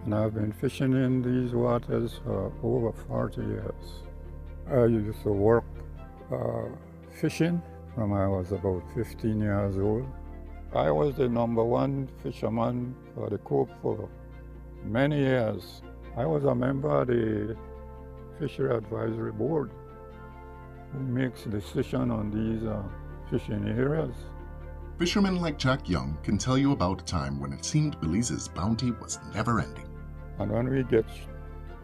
Speaker 9: and I've been fishing in these waters for over 40 years. I used to work fishing from I was about 15 years old. I was the #1 fisherman for the Coop for many years. I was a member of the Fishery Advisory Board who makes decisions on these fishing areas.
Speaker 10: Fishermen like Jack Young can tell you about a time when it seemed Belize's bounty was never ending.
Speaker 9: And when we get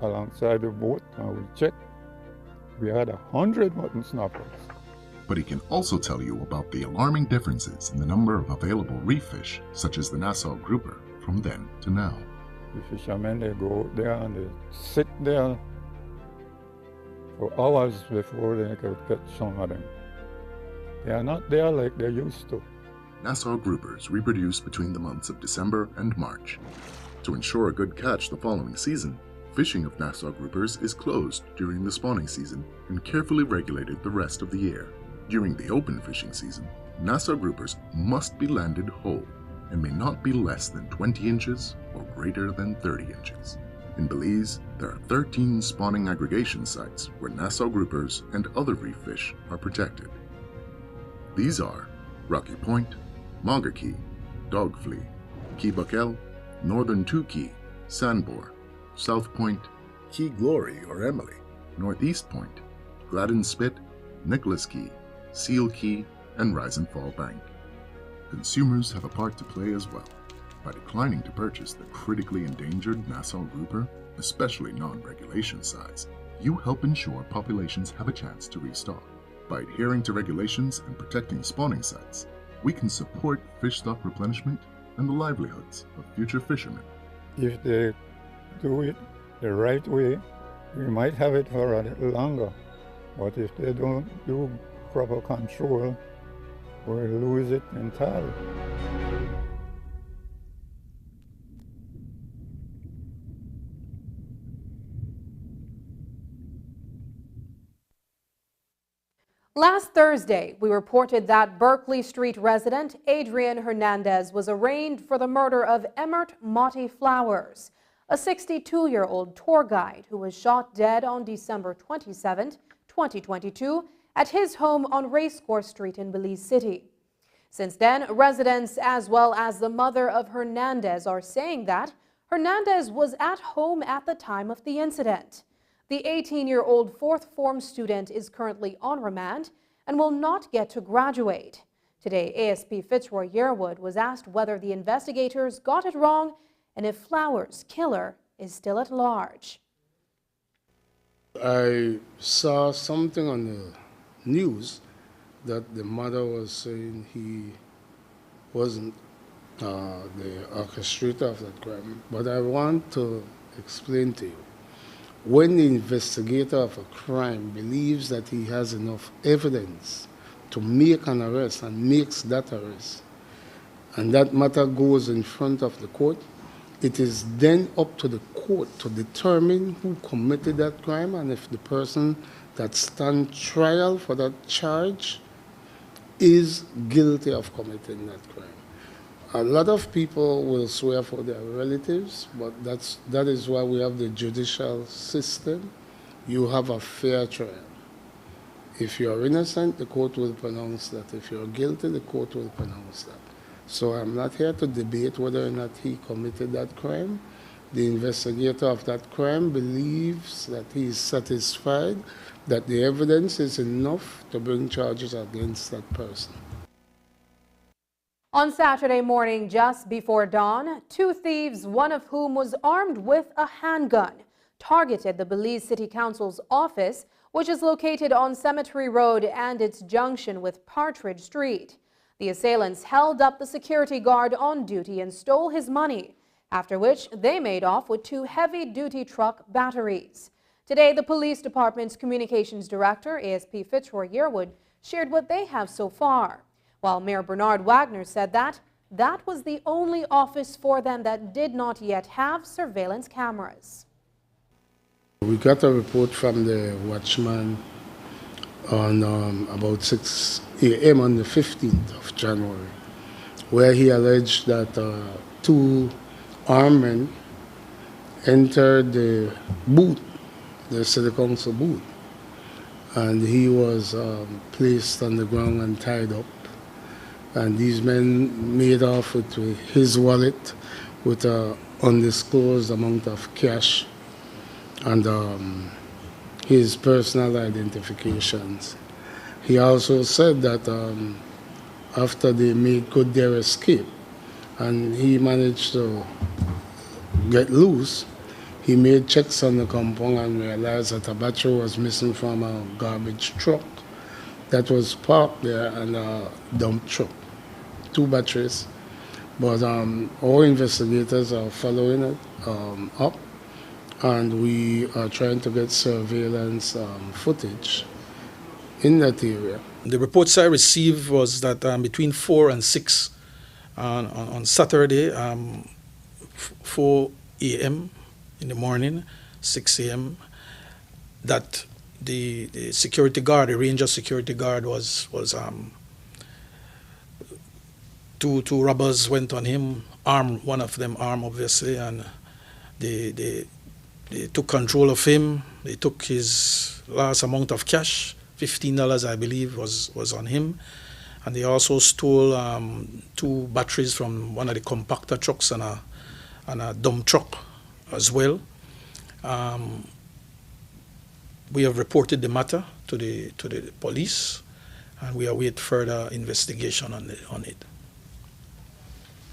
Speaker 9: alongside the boat and we check, we had 100 mutton snappers.
Speaker 10: But he can also tell you about the alarming differences in the number of available reef fish, such as the Nassau grouper, from then to now.
Speaker 9: The fishermen, they go out there and they sit there for hours before they could catch some of them. They are not there like they used to.
Speaker 10: Nassau groupers reproduce between the months of December and March. To ensure a good catch the following season, fishing of Nassau groupers is closed during the spawning season and carefully regulated the rest of the year. During the open fishing season, Nassau groupers must be landed whole and may not be less than 20 inches or greater than 30 inches. In Belize, there are 13 spawning aggregation sites where Nassau groupers and other reef fish are protected. These are Rocky Point, Monga Key, Dog Flea, Key Buckell, Northern Two Key, Sandbore, South Point, Key Glory or Emily, Northeast Point, Gladden Spit, Nicholas Key, Seal Key, and Rise and Fall Bank. Consumers have a part to play as well. By declining to purchase the critically endangered Nassau grouper, especially non-regulation size, you help ensure populations have a chance to restock. By adhering to regulations and protecting spawning sites, we can support fish stock replenishment and the livelihoods of future fishermen.
Speaker 9: If they do it the right way, we might have it for a little longer. But if they don't do proper control, we'll lose it entirely.
Speaker 1: Last Thursday, we reported that Berkeley Street resident Adrian Hernandez was arraigned for the murder of Emmert Motti Flowers. a 62-year-old tour guide who was shot dead on December 27, 2022, at his home on Racecourse Street in Belize City. Since then, residents as well as the mother of Hernandez are saying that Hernandez was at home at the time of the incident. The 18-year-old fourth form student is currently on remand and will not get to graduate. Today, ASP Fitzroy Yearwood was asked whether the investigators got it wrong and if Flowers' killer is still at large.
Speaker 11: I saw something on the news that the mother was saying he wasn't the orchestrator of that crime. But I want to explain to you, when the investigator of a crime believes that he has enough evidence to make an arrest and makes that arrest, and that matter goes in front of the court, it is then up to the court to determine who committed that crime and if the person that stands trial for that charge is guilty of committing that crime. A lot of people will swear for their relatives, but that is why we have the judicial system. You have a fair trial. If you are innocent, the court will pronounce that. If you are guilty, the court will pronounce that. So I'm not here to debate whether or not he committed that crime. The investigator of that crime believes that he is satisfied that the evidence is enough to bring charges against that person.
Speaker 1: On Saturday morning, just before dawn, two thieves, one of whom was armed with a handgun, targeted the Belize City Council's office, which is located on Cemetery Road and its junction with Partridge Street. The assailants held up the security guard on duty and stole his money, after which they made off with two heavy-duty truck batteries. Today, the police department's communications director, ASP Fitzroy Yearwood, shared what they have so far, while Mayor Bernard Wagner said that was the only office for them that did not yet have surveillance cameras.
Speaker 11: We got a report from the watchman on about 6 a.m. on the 15th of January, where he alleged that two armed men entered the booth, the city council booth, and he was placed on the ground and tied up. And these men made off with his wallet with an undisclosed amount of cash and his personal identifications. He also said that after they made good their escape and he managed to get loose, he made checks on the compound and realized that a battery was missing from a garbage truck that was parked there and a dump truck. Two batteries, but our investigators are following it up, and we are trying to get surveillance footage in that area.
Speaker 20: The reports I received was that between 4 and 6 on Saturday, 4 a.m. in the morning, 6 a.m., that the security guard, the ranger security guard was two robbers went on him, armed, one of them armed obviously, and they took control of him. They took his last amount of cash, $15 I believe was on him, and they also stole two batteries from one of the compactor trucks and a dump truck as well. We have reported the matter to the police, and we await further investigation on it.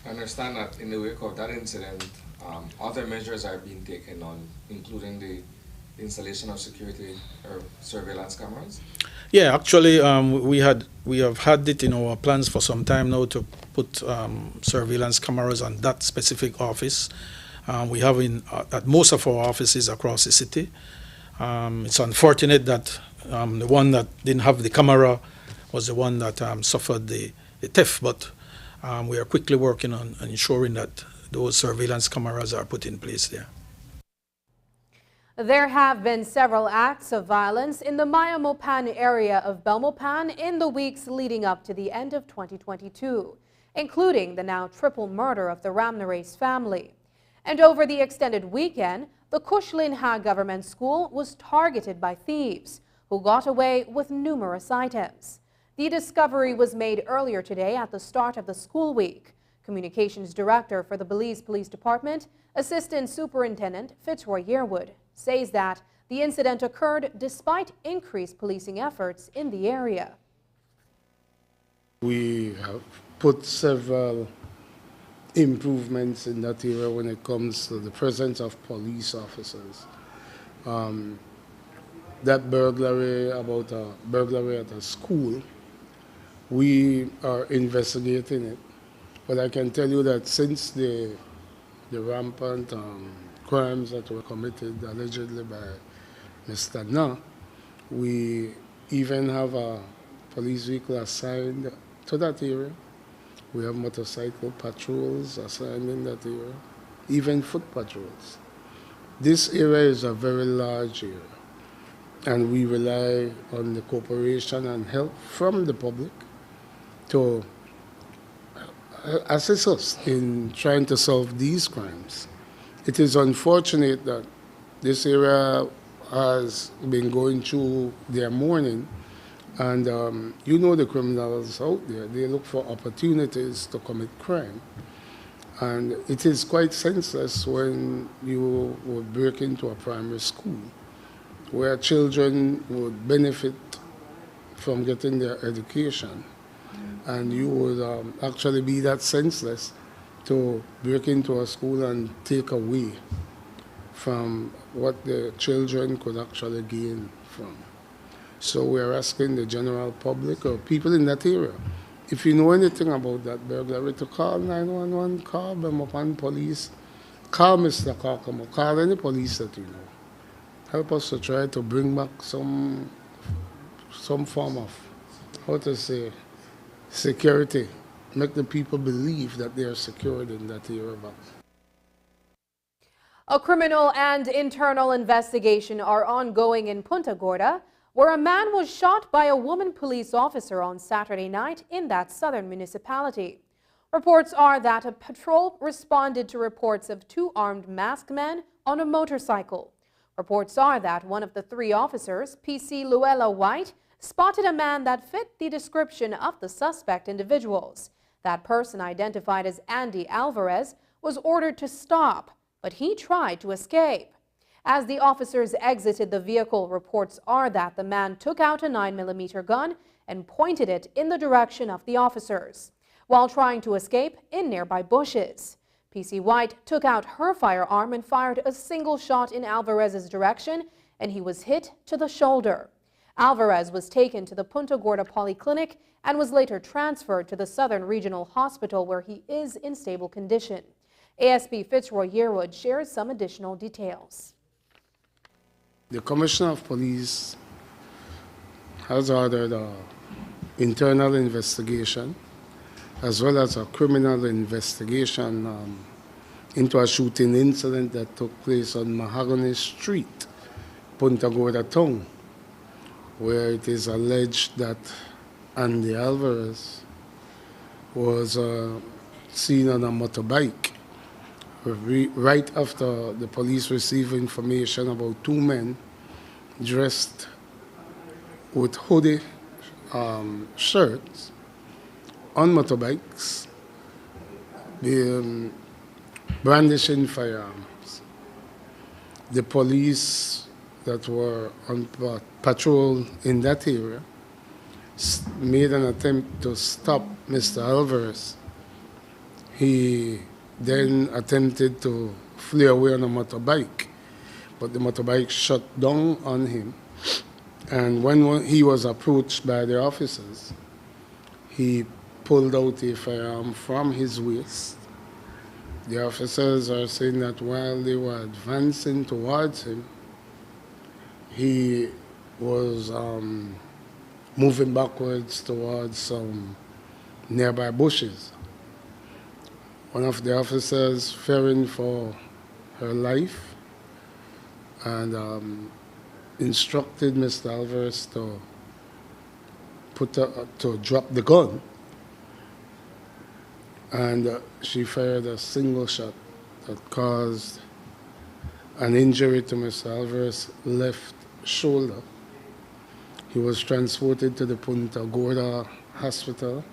Speaker 6: I understand that in the wake of that incident, other measures are being taken on, including the installation of security or surveillance cameras?
Speaker 20: Yeah, actually, we have had it in our plans for some time now to put surveillance cameras on that specific office. We have at most of our offices across the city. It's unfortunate that the one that didn't have the camera was the one that suffered the theft, but we are quickly working on ensuring that those surveillance cameras are put in place there.
Speaker 1: There have been several acts of violence in the Maya-Mopan area of Belmopan in the weeks leading up to the end of 2022, including the now triple murder of the Ramnarace family. And over the extended weekend, the Cushlinha Government School was targeted by thieves who got away with numerous items. The discovery was made earlier today at the start of the school week. Communications Director for the Belize Police Department, Assistant Superintendent Fitzroy Yearwood, says that the incident occurred despite increased policing efforts in the area.
Speaker 11: We have put several improvements in that area when it comes to the presence of police officers. That burglary, about a burglary at a school, we are investigating it. But I can tell you that since the rampant crimes that were committed allegedly by Mr. Na, we even have a police vehicle assigned to that area. We have motorcycle patrols assigned in that area, even foot patrols. This area is a very large area, and we rely on the cooperation and help from the public to assist us in trying to solve these crimes. It is unfortunate that this area has been going through their mourning, and you know the criminals out there, they look for opportunities to commit crime. And it is quite senseless when you would break into a primary school where children would benefit from getting their education. And you would actually be that senseless to break into a school and take away from what the children could actually gain from. So we're asking the general public or people in that area, if you know anything about that burglary, to call 911, call Belmopan Police, call Mr. Kokomo, call any police that you know. Help us to try to bring back some form of, how to say, security. Make the people believe that they are secured in that area back.
Speaker 1: A criminal and internal investigation are ongoing in Punta Gorda, where a man was shot by a woman police officer on Saturday night in that southern municipality. Reports are that a patrol responded to reports of two armed masked men on a motorcycle. Reports are that one of the three officers, PC Luella White, spotted a man that fit the description of the suspect individuals. That person, identified as Andy Alvarez, was ordered to stop, but he tried to escape. As the officers exited the vehicle, reports are that the man took out a 9mm gun and pointed it in the direction of the officers, while trying to escape in nearby bushes. PC White took out her firearm and fired a single shot in Alvarez's direction, and he was hit to the shoulder. Alvarez was taken to the Punta Gorda Polyclinic and was later transferred to the Southern Regional Hospital, where he is in stable condition. ASP Fitzroy Yearwood shares some additional details.
Speaker 11: The Commissioner of Police has ordered an internal investigation as well as a criminal investigation into a shooting incident that took place on Mahogany Street, Punta Gorda Town, where it is alleged that Andy Alvarez was seen on a motorbike right after the police received information about two men dressed with hoodie shirts on motorbikes, brandishing firearms. The police that were on patrol in that area made an attempt to stop Mr. Alvarez. He then attempted to flee away on a motorbike, but the motorbike shut down on him. And when he was approached by the officers, he pulled out a firearm from his waist. The officers are saying that while they were advancing towards him, he was moving backwards towards some nearby bushes. One of the officers, fearing for her life, and instructed Mr. Alvarez to drop the gun, and she fired a single shot that caused an injury to Mr. Alvarez's left shoulder. He was transported to the Punta Gorda Hospital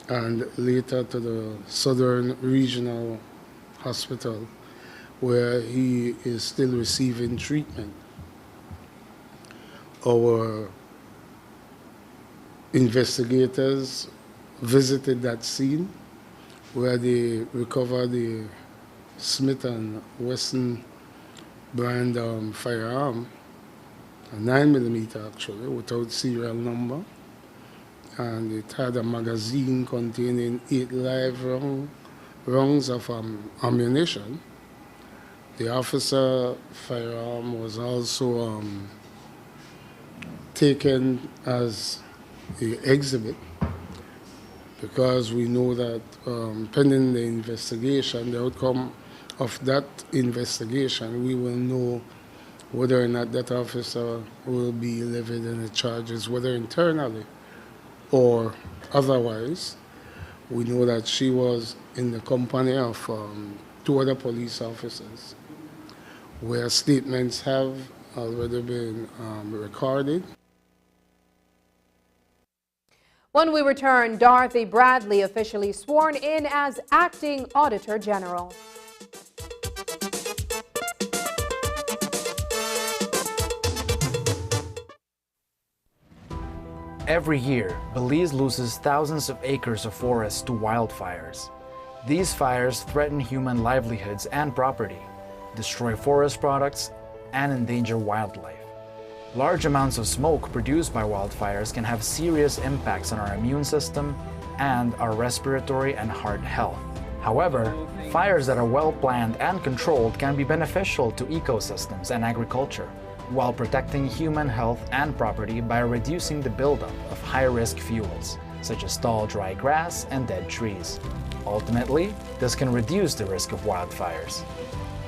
Speaker 11: and later to the Southern Regional Hospital, where he is still receiving treatment. Our investigators visited that scene where they recovered the Smith & Wesson brand firearm, a 9mm actually, without serial number, and it had a magazine containing 8 live rounds of ammunition. The officer firearm was also taken as an exhibit, because we know that pending the investigation, the outcome of that investigation, we will know whether or not that officer will be levied any charges, whether internally or otherwise. We know that she was in the company of 2 other police officers, where statements have already been recorded.
Speaker 1: When we return, Dorothy Bradley officially sworn in as Acting Auditor General.
Speaker 12: Every year, Belize loses thousands of acres of forest to wildfires. These fires threaten human livelihoods and property, destroy forest products, and endanger wildlife. Large amounts of smoke produced by wildfires can have serious impacts on our immune system and our respiratory and heart health. However, fires that are well planned and controlled can be beneficial to ecosystems and agriculture, while protecting human health and property by reducing the buildup of high-risk fuels, such as tall dry grass and dead trees. Ultimately, this can reduce the risk of wildfires.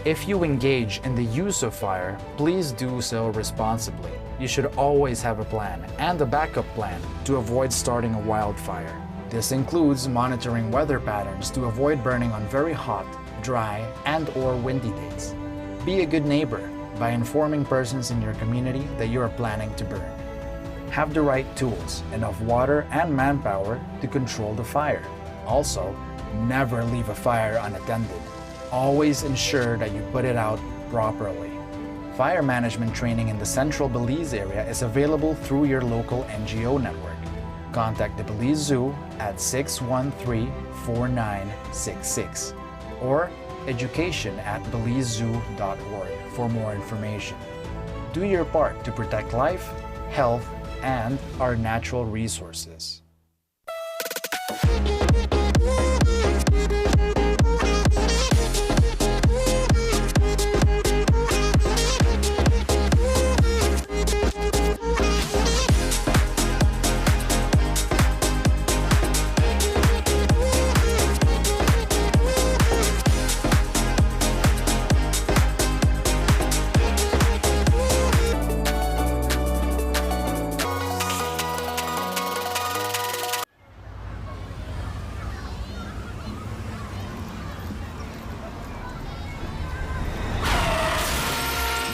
Speaker 12: If you engage in the use of fire, please do so responsibly. You should always have a plan and a backup plan to avoid starting a wildfire. This includes monitoring weather patterns to avoid burning on very hot, dry, and/or windy days. Be a good neighbor by informing persons in your community that you are planning to burn. Have the right tools, enough water and manpower to control the fire. Also, never leave a fire unattended. Always ensure that you put it out properly. Fire management training in the Central Belize area is available through your local NGO network. Contact the Belize Zoo at 613-4966 or education@belizezoo.org for more information. Do your part to protect life, health, and our natural resources.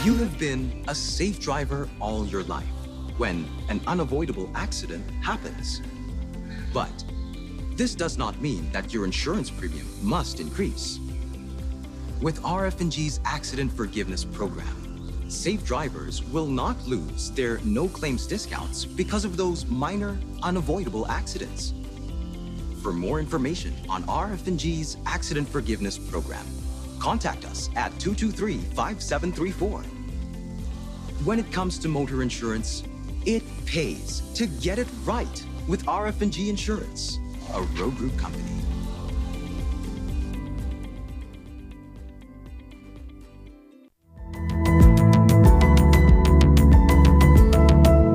Speaker 13: You have been a safe driver all your life when an unavoidable accident happens. But this does not mean that your insurance premium must increase. With RF&G's Accident Forgiveness Program, safe drivers will not lose their no-claims discounts because of those minor, unavoidable accidents. For more information on RF&G's Accident Forgiveness Program, contact us at 223-5734. When it comes to motor insurance, it pays to get it right with RF&G Insurance, a Road Group company.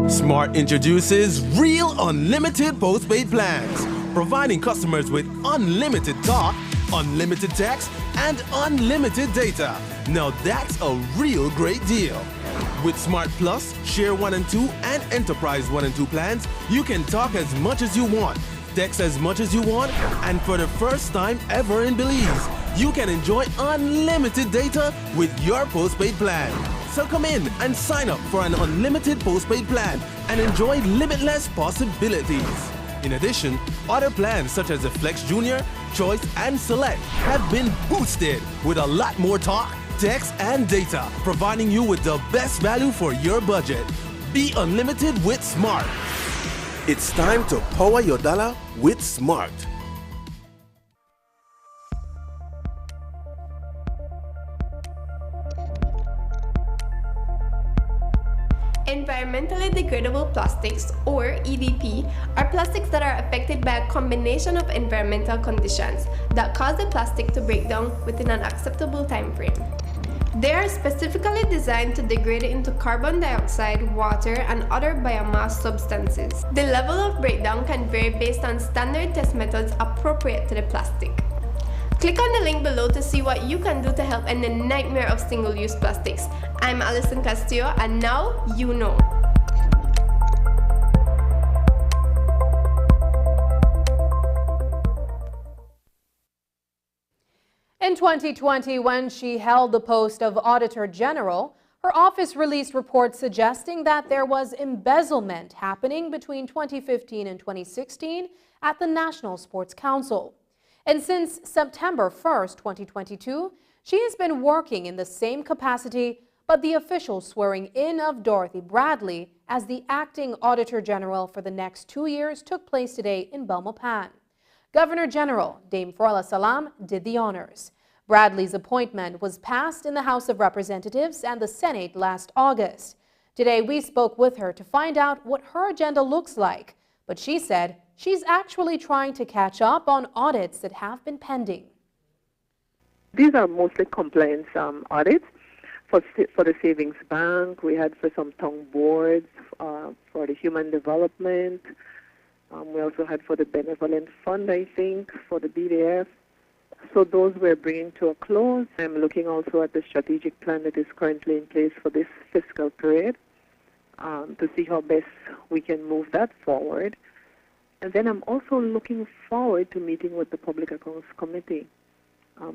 Speaker 14: Smart introduces Real Unlimited postpaid plans, providing customers with unlimited talk, unlimited text, and unlimited data. Now that's a real great deal. With Smart Plus, Share 1 and 2, and Enterprise 1 and 2 plans, you can talk as much as you want, text as much as you want, and for the first time ever in Belize, you can enjoy unlimited data with your postpaid plan. So come in and sign up for an unlimited postpaid plan and enjoy limitless possibilities. In addition, other plans such as the Flex Junior, Choice, and Select have been boosted with a lot more talk, text, and data, providing you with the best value for your budget. Be unlimited with Smart.
Speaker 18: It's time to power your dollar with Smart.
Speaker 15: Environmentally degradable plastics, or EDP, are plastics that are affected by a combination of environmental conditions that cause the plastic to break down within an acceptable time frame. They are specifically designed to degrade into carbon dioxide, water, and other biomass substances. The level of breakdown can vary based on standard test methods appropriate to the plastic. Click on the link below to see what you can do to help end the nightmare of single-use plastics. I'm Alison Castillo, and now you know.
Speaker 1: In 2020, when she held the post of Auditor General, her office released reports suggesting that there was embezzlement happening between 2015 and 2016 at the National Sports Council. And since September 1st, 2022, she has been working in the same capacity, but the official swearing in of Dorothy Bradley as the acting Auditor General for the next 2 years took place today in Belmopan. Governor General Dame Froila Salam did the honors. Bradley's appointment was passed in the House of Representatives and the Senate last August. Today we spoke with her to find out what her agenda looks like, but she said she's actually trying to catch up on audits that have been pending.
Speaker 17: These are mostly compliance audits for the Savings Bank. We had for some town boards, for the Human Development. We also had for the Benevolent Fund, I think, for the BDF. So those we're bringing to a close. I'm looking also at the strategic plan that is currently in place for this fiscal period to see how best we can move that forward. And then I'm also looking forward to meeting with the Public Accounts Committee,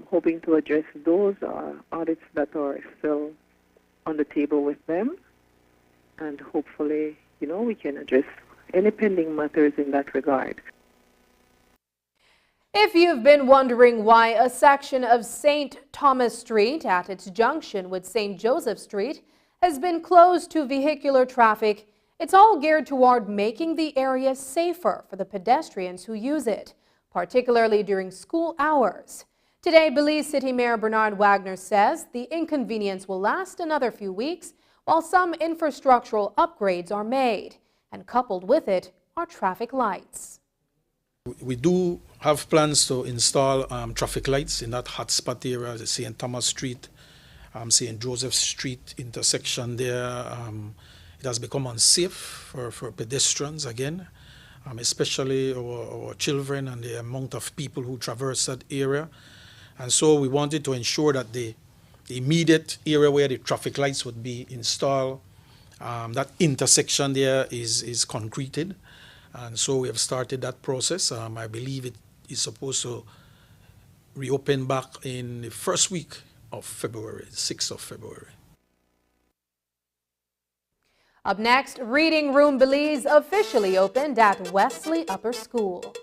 Speaker 17: hoping to address those audits that are still on the table with them. And hopefully, we can address any pending matters in that regard.
Speaker 1: If you've been wondering why a section of St. Thomas Street at its junction with St. Joseph Street has been closed to vehicular traffic, it's all geared toward making the area safer for the pedestrians who use it, particularly during school hours. Today, Belize City Mayor Bernard Wagner says the inconvenience will last another few weeks while some infrastructural upgrades are made, and coupled with it are traffic lights.
Speaker 20: We do have plans to install traffic lights in that hotspot area, the St. Thomas Street, St. Joseph Street intersection there. It has become unsafe for pedestrians again, especially our children and the amount of people who traverse that area. And so we wanted to ensure that the immediate area where the traffic lights would be installed, that intersection there is concreted. And so we have started that process. I believe it is supposed to reopen back in the first week of February, 6th of February.
Speaker 1: Up next, Reading Room Belize officially opened at Wesley Upper School.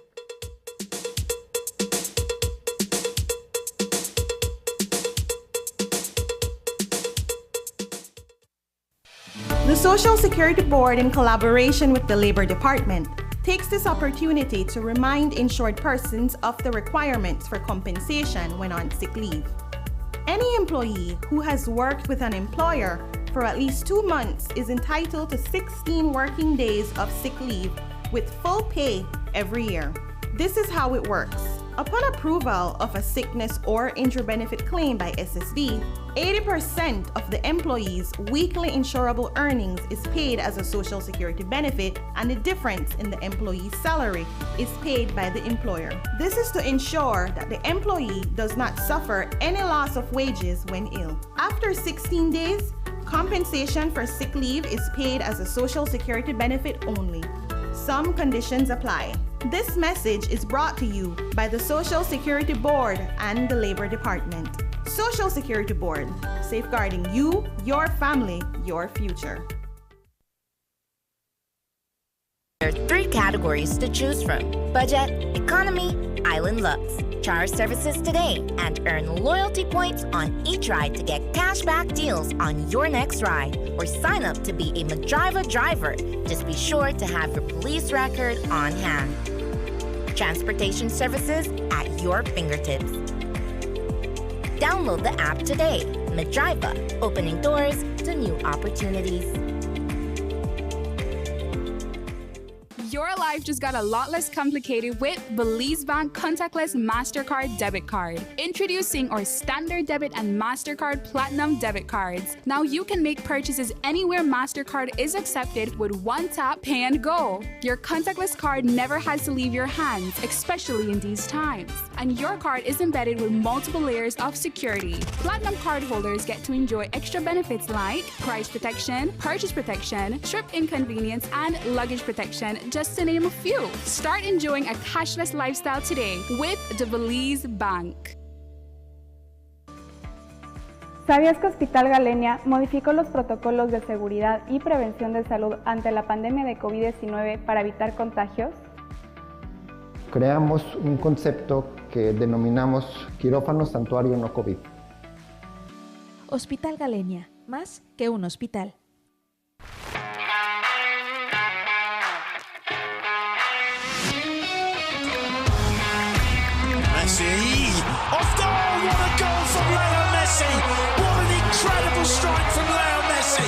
Speaker 19: The Social Security Board, in collaboration with the Labor Department, takes this opportunity to remind insured persons of the requirements for compensation when on sick leave. Any employee who has worked with an employer for at least 2 months is entitled to 16 working days of sick leave with full pay every year. This is how it works. Upon approval of a sickness or injury benefit claim by SSB, 80% of the employee's weekly insurable earnings is paid as a Social Security benefit, and the difference in the employee's salary is paid by the employer. This is to ensure that the employee does not suffer any loss of wages when ill. After 16 days, compensation for sick leave is paid as a Social Security benefit only. Some conditions apply. This message is brought to you by the Social Security Board and the Labor Department. Social Security Board, safeguarding you, your family, your future.
Speaker 2: There are 3 categories to choose from: budget, economy, Island Lux. Try our services today and earn loyalty points on each ride to get cashback deals on your next ride, or sign up to be a Madriva driver. Just be sure to have your police record on hand. Transportation services at your fingertips. Download the app today. Madriva, opening doors to new opportunities.
Speaker 27: Your life just got a lot less complicated with Belize Bank contactless MasterCard debit card. Introducing our standard debit and MasterCard Platinum debit cards. Now you can make purchases anywhere MasterCard is accepted with one tap, pay and go. Your contactless card never has to leave your hands, especially in these times. And your card is embedded with multiple layers of security. Platinum card holders get to enjoy extra benefits like price protection, purchase protection, trip inconvenience, and luggage protection, just to name a few. Start enjoying a cashless lifestyle today with the Belize Bank.
Speaker 3: ¿Sabías que Hospital Galenia modificó los protocolos de seguridad y prevención de salud ante la pandemia de COVID-19 para evitar contagios?
Speaker 4: Creamos un concepto que denominamos quirófano santuario no COVID.
Speaker 21: Hospital Galenia, más que un hospital.
Speaker 22: Messi, off goal, what a goal from Leo Messi! What an incredible strike from Leo Messi!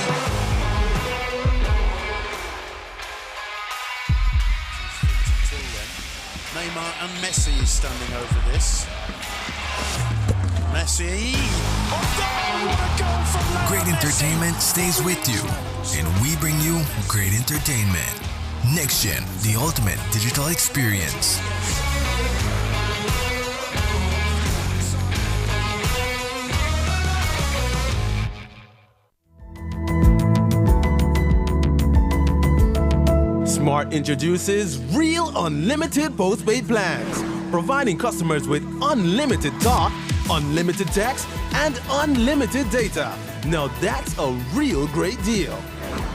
Speaker 22: Neymar and Messi is standing over this. Messi, off goal, what a goal from Leo
Speaker 23: Great entertainment stays with you, and we bring you great entertainment. Next Gen, the ultimate digital experience.
Speaker 14: Smart introduces Real Unlimited Postpaid Plans, providing customers with unlimited talk, unlimited text, and unlimited data. Now that's a real great deal.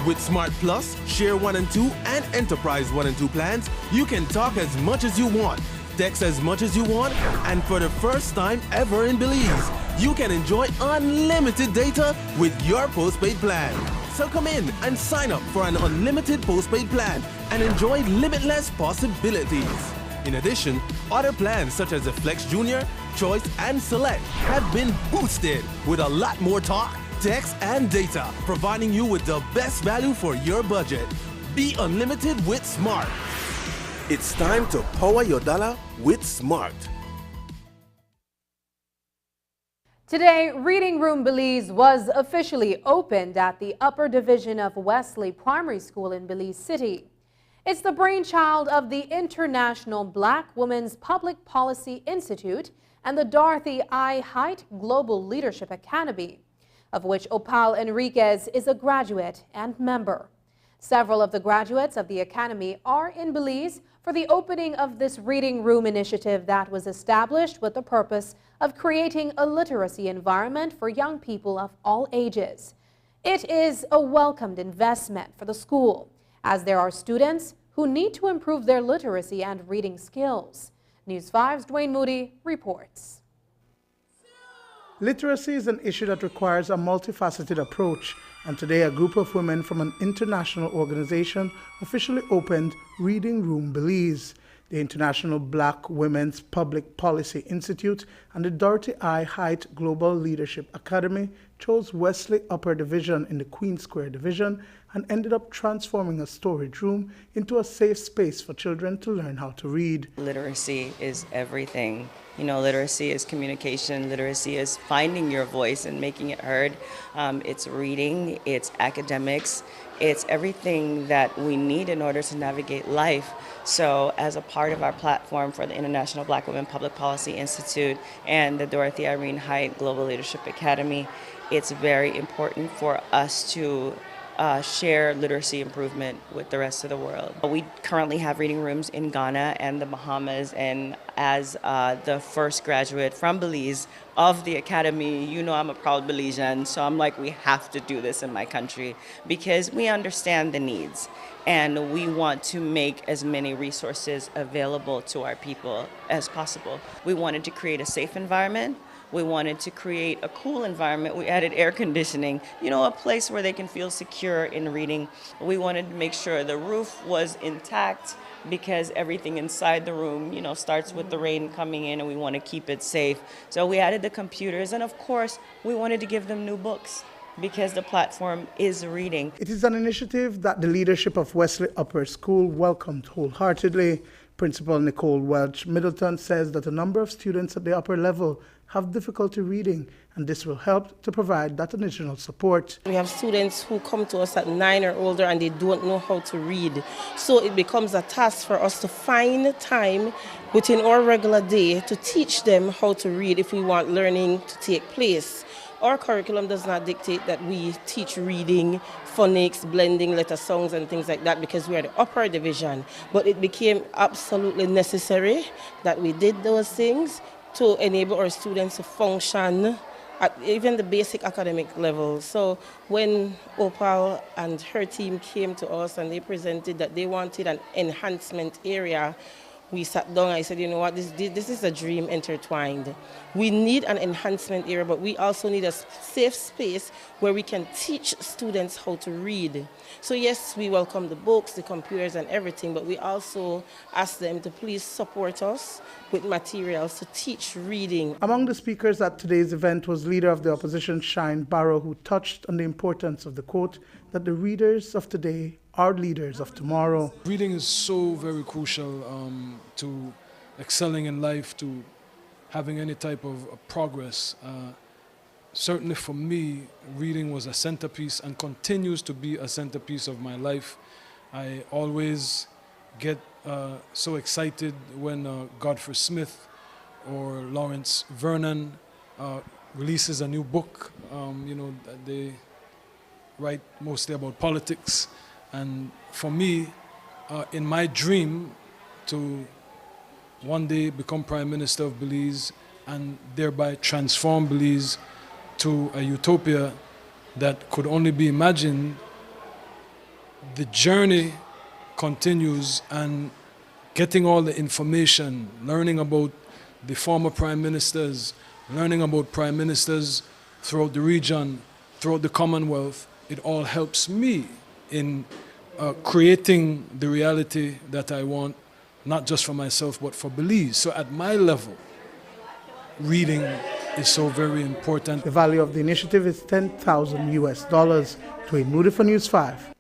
Speaker 14: With Smart Plus, Share 1 and 2, and Enterprise 1 and 2 plans, you can talk as much as you want, text as much as you want, and for the first time ever in Belize, you can enjoy unlimited data with your postpaid plan. So come in and sign up for an unlimited postpaid plan and enjoy limitless possibilities. In addition, other plans such as the Flex Junior, Choice, and Select have been boosted with a lot more talk, text, and data, providing you with the best value for your budget. Be unlimited with Smart.
Speaker 18: It's time to power your dollar with Smart.
Speaker 1: Today, Reading Room Belize was officially opened at the upper division of Wesley Primary School in Belize City. It's the brainchild of the International Black Women's Public Policy Institute and the Dorothy I. Height Global Leadership Academy, of which Opal Enriquez is a graduate and member. Several of the graduates of the Academy are in Belize for the opening of this Reading Room initiative that was established with the purpose of creating a literacy environment for young people of all ages. It is a welcomed investment for the school, as there are students who need to improve their literacy and reading skills. News 5's Dwayne Moody reports.
Speaker 24: Literacy is an issue that requires a multifaceted approach, and today a group of women from an international organization officially opened Reading Room Belize. The International Black Women's Public Policy Institute and the Dorothy I. Height Global Leadership Academy chose Wesley Upper Division in the Queen Square Division and ended up transforming a storage room into a safe space for children to learn how to read.
Speaker 28: Literacy is everything. You know, literacy is communication, literacy is finding your voice and making it heard. It's reading, it's academics, it's everything that we need in order to navigate life. So as a part of our platform for the International Black Women Public Policy Institute and the Dorothy Irene Height Global Leadership Academy, it's very important for us to share literacy improvement with the rest of the world. We currently have reading rooms in Ghana and the Bahamas, and as the first graduate from Belize of the Academy, you know I'm a proud Belizean, so I'm like, we have to do this in my country because we understand the needs and we want to make as many resources available to our people as possible. We wanted to create a safe environment. We wanted to create a cool environment. We added air conditioning, you know, a place where they can feel secure in reading. We wanted to make sure the roof was intact because everything inside the room, you know, starts with the rain coming in and we want to keep it safe. So we added the computers and of course we wanted to give them new books because the platform is reading.
Speaker 24: It is an initiative that the leadership of Wesley Upper School welcomed wholeheartedly. Principal Nicole Welch Middleton says that a number of students at the upper level have difficulty reading, and this will help to provide that additional support.
Speaker 5: We have students who come to us at 9 or older and they don't know how to read. So it becomes a task for us to find time within our regular day to teach them how to read if we want learning to take place. Our curriculum does not dictate that we teach reading, phonics, blending, letter songs and things like that because we are the upper division. But it became absolutely necessary that we did those things to enable our students to function at even the basic academic level. So when Opal and her team came to us and they presented that they wanted an enhancement area, we sat down and I said, you know what, this is a dream intertwined. We need an enhancement area, but we also need a safe space where we can teach students how to read. So yes, we welcome the books, the computers and everything, but we also ask them to please support us with materials to teach reading.
Speaker 24: Among the speakers at today's event was Leader of the Opposition, Shine Barrow, who touched on the importance of the quote that the readers of today are leaders of tomorrow.
Speaker 7: Reading is so very crucial to excelling in life, to having any type of progress. Certainly for me, reading was a centerpiece and continues to be a centerpiece of my life. I always get so excited when Godfrey Smith or Lawrence Vernon releases a new book. You know, they write mostly about politics. And for me, in my dream to one day become Prime Minister of Belize and thereby transform Belize to a utopia that could only be imagined, the journey continues, and getting all the information, learning about the former prime ministers, learning about prime ministers throughout the region, throughout the Commonwealth, it all helps me in creating the reality that I want, not just for myself, but for Belize. So at my level, reading is so very important.
Speaker 24: The value of the initiative is $10,000 US. Dwayne Moody for News 5.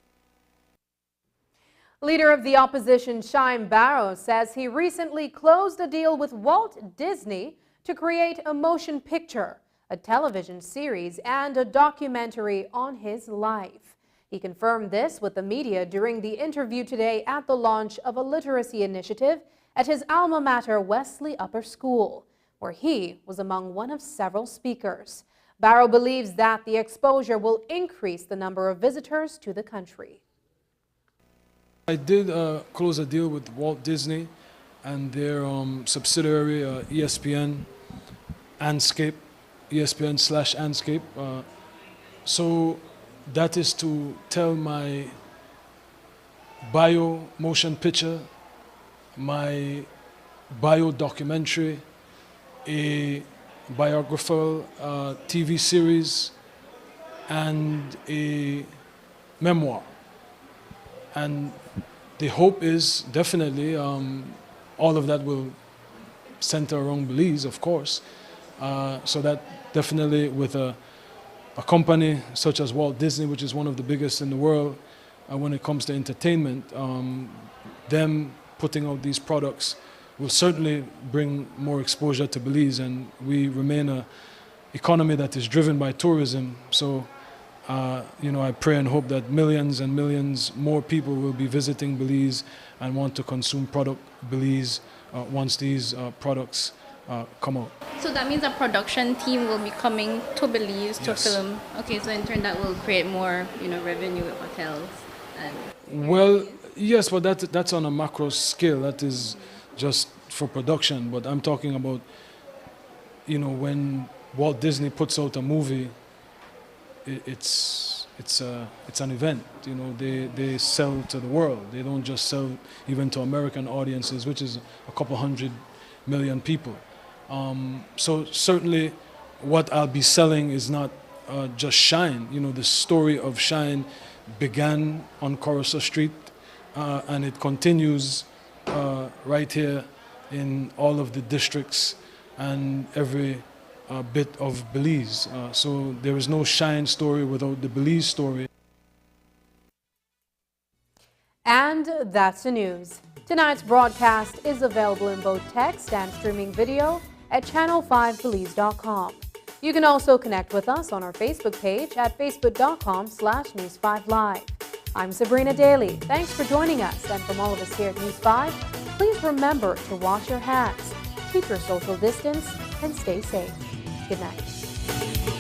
Speaker 1: Leader of the Opposition, Shine Barrow, says he recently closed a deal with Walt Disney to create a motion picture, a television series, and a documentary on his life. He confirmed this with the media during the interview today at the launch of a literacy initiative at his alma mater, Wesley Upper School, where he was among one of several speakers. Barrow believes that the exposure will increase the number of visitors to the country.
Speaker 7: I did close a deal with Walt Disney and their subsidiary ESPN, Anscape, ESPN/Anscape. So that is to tell my bio motion picture, my bio documentary, a biographical TV series, and a memoir. And the hope is definitely all of that will center around Belize, of course. So that definitely with a company such as Walt Disney, which is one of the biggest in the world when it comes to entertainment, them putting out these products will certainly bring more exposure to Belize, and we remain an economy that is driven by tourism. So, you know, I pray and hope that millions and millions more people will be visiting Belize and want to consume product Belize once these products come out.
Speaker 6: So that means a production team will be coming to Belize to
Speaker 7: Yes.
Speaker 6: film. Okay, so in turn that will create more, revenue with hotels. And
Speaker 7: Well, yes, but that's on a macro scale. That is just for production. But I'm talking about, when Walt Disney puts out a movie, it's an event. They sell to the world. They don't just sell even to American audiences, which is a couple 100 million people. So certainly, what I'll be selling is not just Shine. The story of Shine began on Coruscant Street, and it continues right here in all of the districts and every bit of Belize. So there is no Shine story without the Belize story.
Speaker 1: And that's the news. Tonight's broadcast is available in both text and streaming video at channel5belize.com. You can also connect with us on our Facebook page at facebook.com/News5Live. I'm Sabrina Daly. Thanks for joining us. And from all of us here at News 5, please remember to wash your hands, keep your social distance, and stay safe. Good night.